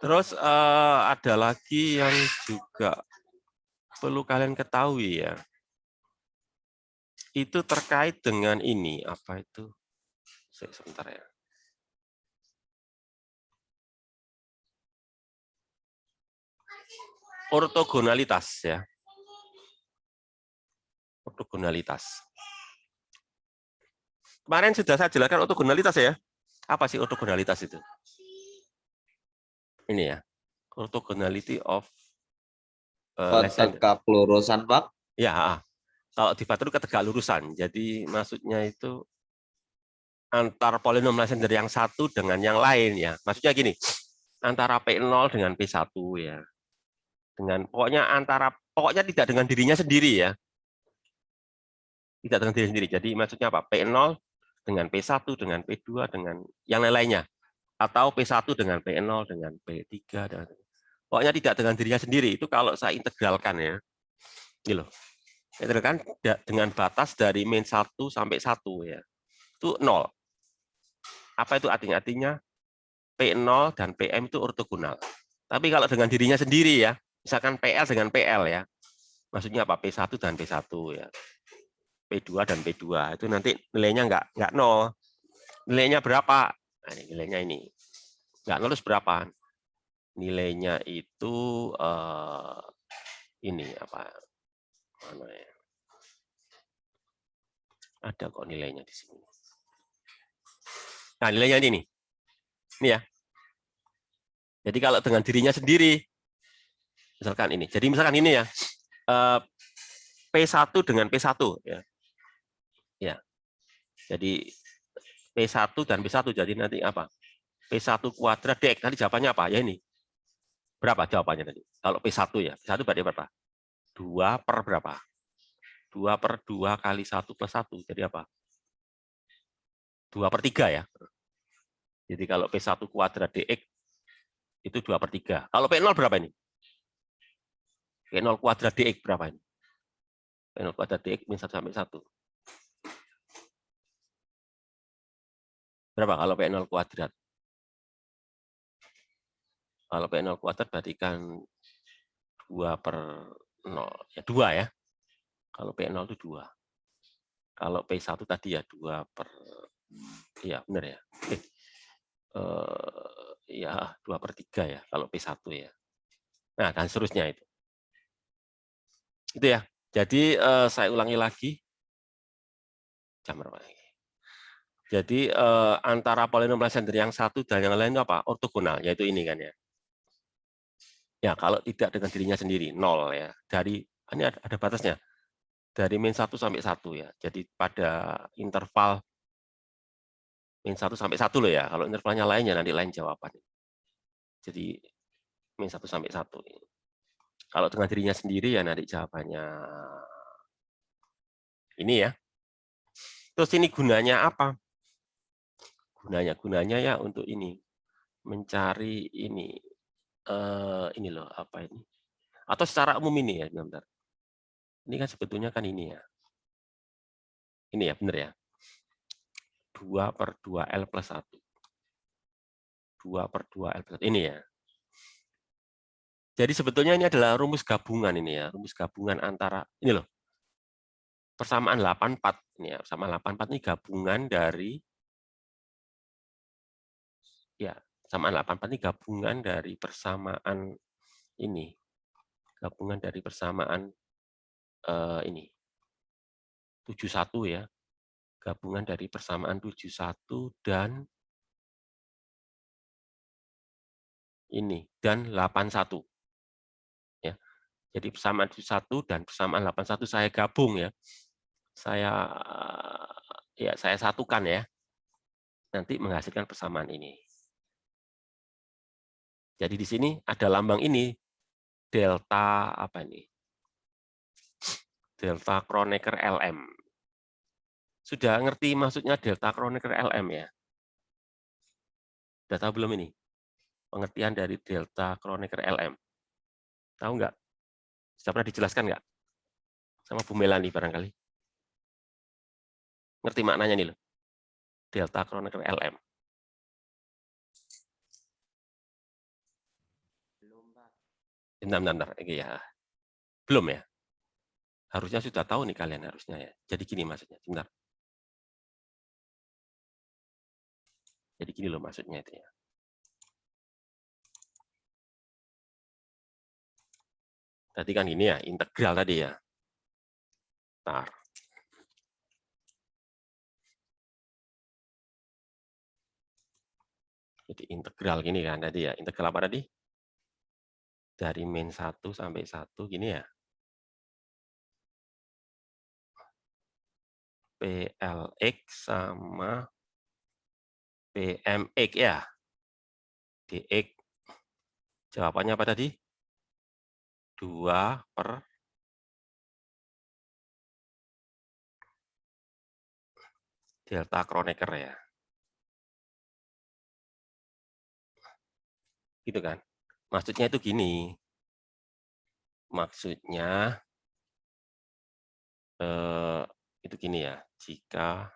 Terus ada lagi yang juga perlu kalian ketahui ya. Itu terkait dengan ini, apa itu? Sebentar ya. Ortogonalitas ya. Ortogonalitas. Kemarin sudah saya jelaskan ortogonalitas ya. Apa sih ortogonalitas itu? Ini ya. Orthogonality of tegak lurusan, Pak. Ya, kalau di Fatur ketegak lurusan. Jadi maksudnya itu antar polinom Lysander yang satu dengan yang lain ya. Maksudnya gini, antara P0 dengan P1 ya. Pokoknya tidak dengan dirinya sendiri ya. Tidak dengan diri sendiri. Jadi maksudnya apa? P0 dengan P1 dengan P2 dengan yang lain-lainnya. Atau P1 dengan P0 dengan P3 dan pokoknya tidak dengan dirinya sendiri. Itu kalau saya integralkan ya. Ini loh. Integralkan dengan batas dari min 1 sampai 1 ya. Itu 0. Apa itu artinya? Artinya P0 dan PM itu ortogonal. Tapi kalau dengan dirinya sendiri ya, misalkan PL dengan PL ya, maksudnya apa? P1 dan P1 ya, P2 dan P2 itu nanti nilainya nggak 0. Nilainya berapa? Nah, ini nilainya ini nggak 0 berapa? Nilainya itu ini apa? Mana ya? Ada kok nilainya di sini. Nah, nilainya ini nih. Ini ya. Jadi kalau dengan dirinya sendiri, misalkan ini. Jadi misalkan ini ya, P1 dengan P1 ya. Ya. Jadi P1 dan P1 jadi nanti apa? P1 kuadrat DX. Tadi jawabannya apa? Ya ini. Berapa jawabannya tadi? Kalau P1 ya. P1 berarti berapa? 2 per berapa? 2 per 2 kali 1 plus 1. Jadi apa? 2 per 3 ya. Jadi kalau P1 kuadrat DX itu 2 per 3. Kalau P0 berapa ini? P0 kuadrat DX berapa ini? P0 kuadrat DX min 1 sampai 1. Berapa kalau P0 kuadrat? Kalau P0 kuadrat berarti kan 2 per 0. Ya 2 ya. Kalau P0 itu 2. Kalau P1 tadi ya 2 per Iya, benar ya. Ya, 2/3 ya, kalau P1 ya. Nah, dan seterusnya itu. Itu ya. Jadi, saya ulangi lagi. Jam berapa ini? Jadi, antara polinom Lysander yang satu dan yang lain itu apa? Ortogonal, yaitu ini kan ya. Ya, kalau tidak dengan dirinya sendiri, 0 ya. Dari, ini ada batasnya. Dari min 1 sampai 1 ya. Jadi pada interval min 1 sampai 1 loh ya. Kalau intervalnya lainnya nanti lain jawaban. Jadi min 1 sampai 1. Kalau dengan dirinya sendiri ya nanti jawabannya ini ya. Terus ini gunanya apa? Gunanya ya untuk ini. Mencari ini. Ini loh, apa ini? Atau secara umum ini ya, bentar. Ini kan sebetulnya kan ini ya. Ini ya, benar ya. 2/2L plus 1. 2/2L plus 1. Ini ya. Jadi sebetulnya ini adalah rumus gabungan ini ya. Rumus gabungan antara, ini loh. Persamaan 84. Ini ya, persamaan 84 ini gabungan dari, ya, persamaan 84 ini gabungan dari persamaan ini. Gabungan dari persamaan ini. 71 ya. Gabungan dari persamaan 71 dan ini, dan 81. Ya. Jadi persamaan 71 dan persamaan 81 saya gabung ya. Saya satukan ya. Nanti menghasilkan persamaan ini. Jadi di sini ada lambang ini, delta apa ini? Delta Kronecker LM. Sudah ngerti maksudnya delta Kronecker LM ya? Sudah tahu belum ini? Pengertian dari delta Kronecker LM. Tahu nggak? Sudah pernah dijelaskan nggak? Sama Bu Melani barangkali. Ngerti maknanya nih loh. Delta Kronecker LM. Bentar. Ya. Belum ya? Harusnya sudah tahu nih kalian harusnya ya. Jadi gini maksudnya. Sebentar. Jadi gini loh maksudnya itu ya. Tadi kan ini ya, integral tadi ya. Bentar. Jadi integral gini kan tadi ya. Integral apa tadi? Dari min 1 sampai 1 gini ya. PLX sama PMX ya. DX. Jawabannya apa tadi? 2 per delta Kronecker ya. Gitu kan. Maksudnya itu gini. Maksudnya itu gini ya. Jika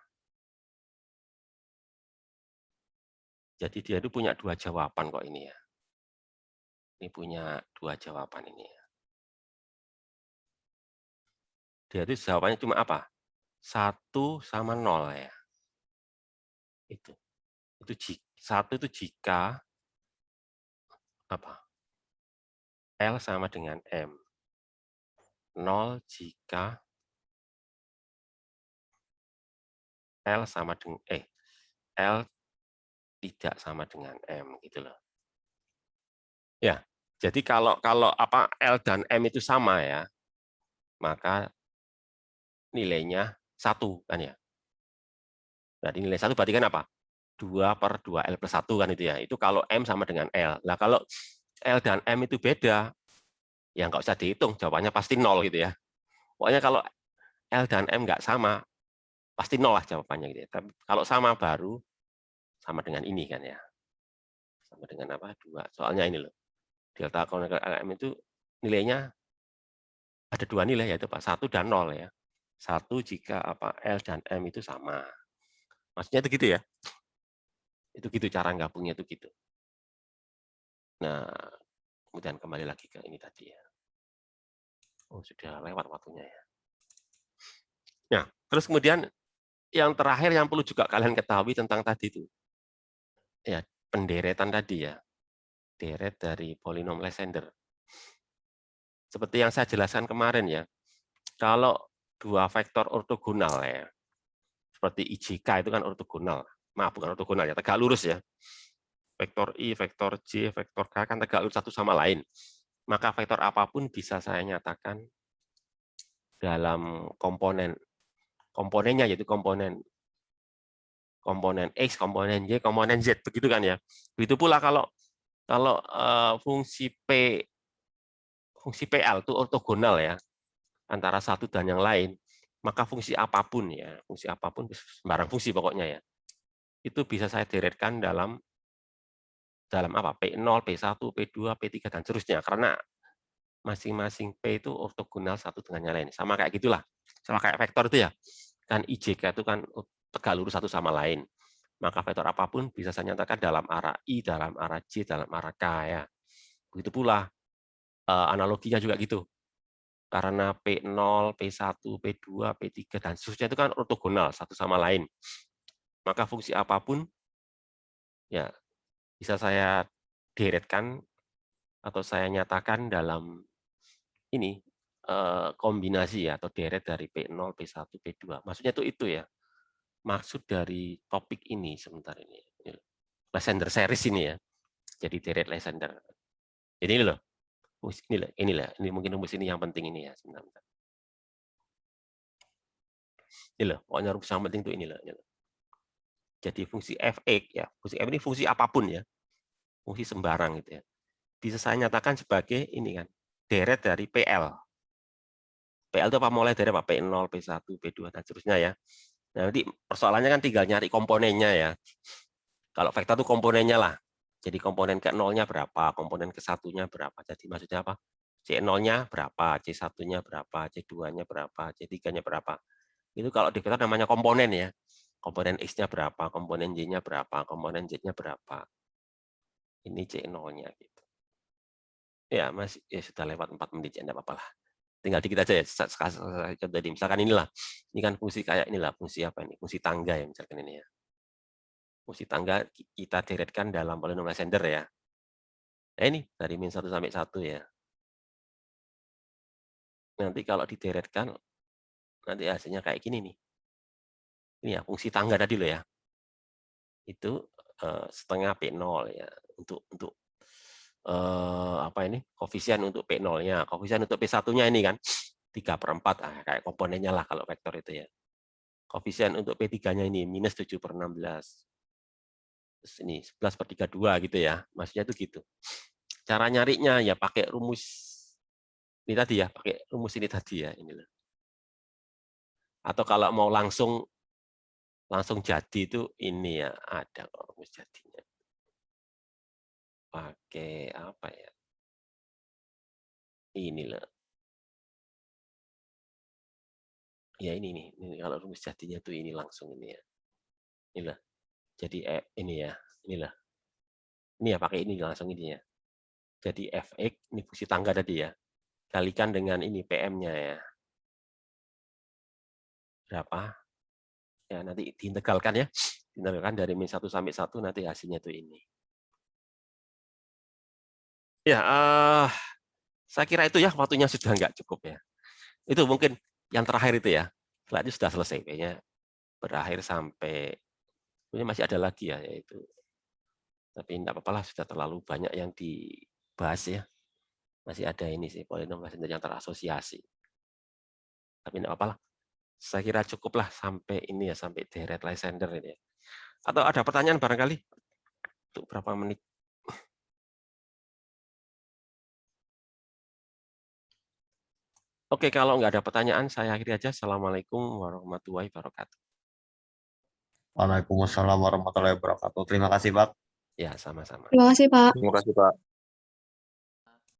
jadi dia itu punya 2 jawaban kok ini ya. Ini punya 2 jawaban ini ya. Dia itu jawabannya cuma apa? 1 sama 0 ya. Itu 1 itu jika apa? L sama dengan M. 0 jika L sama dengan L tidak sama dengan M gitu loh. Ya. Jadi kalau apa L dan M itu sama ya, maka nilainya 1 kan ya. Jadi nilai 1 berarti kan apa? 2/2L plus 1 kan itu ya. Itu kalau M sama dengan L. Nah kalau L dan M itu beda, ya nggak usah dihitung, jawabannya pasti 0 gitu ya. Pokoknya kalau L dan M nggak sama, pasti 0 lah jawabannya gitu ya. Tapi kalau sama baru sama dengan ini kan ya. Sama dengan apa? 2. Soalnya ini loh. Delta Kronecker LM itu nilainya ada 2 nilai yaitu Pak 1 dan 0 ya. 1 jika apa L dan M itu sama. Maksudnya itu gitu ya. Itu gitu cara gabungnya itu gitu. Nah, kemudian kembali lagi ke ini tadi ya. Oh, sudah lewat waktunya ya. Nah, terus kemudian yang terakhir yang perlu juga kalian ketahui tentang tadi itu, ya penderetan tadi ya, deret dari polinom Lysander. Seperti yang saya jelaskan kemarin ya, kalau dua vektor ortogonal ya, seperti IJK itu kan ortogonal, maaf bukan ortogonal ya, tegak lurus ya. Vektor I, vektor J, vektor K kan tegak lurus satu sama lain. Maka vektor apapun bisa saya nyatakan dalam komponennya, yaitu komponen X, komponen Y, komponen Z, begitu kan ya. Begitu pula kalau fungsi PL itu ortogonal ya antara satu dan yang lain, maka fungsi apapun ya, sembarang fungsi pokoknya ya, itu bisa saya deretkan dalam apa? P0, P1, P2, P3 dan seterusnya, karena masing-masing P itu ortogonal satu dengan yang lain. Sama kayak gitulah. Sama kayak vektor itu ya. Kan IJK itu kan tegak lurus satu sama lain. Maka vektor apapun bisa saya nyatakan dalam arah I, dalam arah J, dalam arah K ya. Begitu pula analoginya juga gitu. Karena P0, P1, P2, P3 dan seterusnya itu kan ortogonal satu sama lain. Maka fungsi apapun ya bisa saya deretkan atau saya nyatakan dalam ini kombinasi ya, atau deret dari P0, P1, P2. Maksudnya itu ya. Maksud dari topik ini sebentar ini. Lysander series ini ya. Jadi deret Lysander. Jadi ini loh. Ini mungkin rumus ini yang penting ini ya. Sebentar. Ini loh, pokoknya rumus yang penting itu ini loh. Jadi fungsi fx ya. Fungsi f ini fungsi apapun ya. Fungsi sembarang gitu ya. Bisa saya nyatakan sebagai ini kan. Deret dari PL. PL itu apa? Mulai dari apa? P0, P1, P2, dan seterusnya ya. Nah, nanti persoalannya kan tinggal nyari komponennya ya. Kalau vektor itu komponennya lah. Jadi komponen ke 0-nya berapa, komponen ke 1-nya berapa. Jadi maksudnya apa? C0-nya berapa, C1-nya berapa, C2-nya berapa, C3-nya berapa. Itu kalau di vektor namanya komponen ya. Komponen X-nya berapa, komponen Y-nya berapa, komponen Z-nya berapa. Ini C0-nya gitu. Ya, masih ya sudah lewat 4 menit ya, enggak apa-apa lah. Tinggal dikit aja ya. Jadi misalkan inilah, ini kan fungsi kayak inilah, fungsi apa ini? Fungsi tangga ya misalkan ini ya. Fungsi tangga kita deretkan dalam polinom Lysander ya. Nah ini dari min 1 sampai 1 ya. Nanti kalau dideretkan, nanti hasilnya kayak gini nih. Ini ya fungsi tangga tadi loh ya. Itu setengah P0 ya. Untuk apa ini? Koefisien untuk P0-nya. Koefisien untuk P1-nya ini kan 3/4. Kayak komponennya lah kalau vektor itu ya. Koefisien untuk P3-nya ini minus 7/16. Terus ini 11/32 gitu ya. Maksudnya itu gitu. Cara nyarinya ya pakai rumus ini tadi ya, pakai rumus ini tadi ya, inilah. Atau kalau mau langsung jadi itu ini ya, ada kok rumus jadinya. Pakai apa ya? Inilah. Ya ini nih, ini kalau rumus jadinya tuh ini langsung ini ya. Inilah. Jadi ini ya, inilah. Ini ya pakai ini langsung ini ya. Jadi fx ini fungsi tangga tadi ya. Kalikan dengan ini PM-nya ya. Berapa? Ya nanti diintegralkan ya. Diintegralkan dari min 1 sampai 1 nanti hasilnya itu ini. Ya, saya kira itu ya, waktunya sudah nggak cukup ya. Itu mungkin yang terakhir itu ya. Setelah itu sudah selesai kayaknya. Berakhir sampai ini masih ada lagi ya, yaitu tapi enggak apa-apa lah, sudah terlalu banyak yang dibahas ya. Masih ada ini sih polinom Lysander yang terasosiasi. Tapi enggak apa-apa lah. Saya kira cukuplah sampai ini ya, sampai deret Lysander ini ya. Atau ada pertanyaan barangkali? Untuk berapa menit? Oke, kalau nggak ada pertanyaan, saya akhiri aja. Assalamualaikum warahmatullahi wabarakatuh. Waalaikumsalam warahmatullahi wabarakatuh. Terima kasih, Pak. Ya, sama-sama. Terima kasih, Pak. Terima kasih, Pak.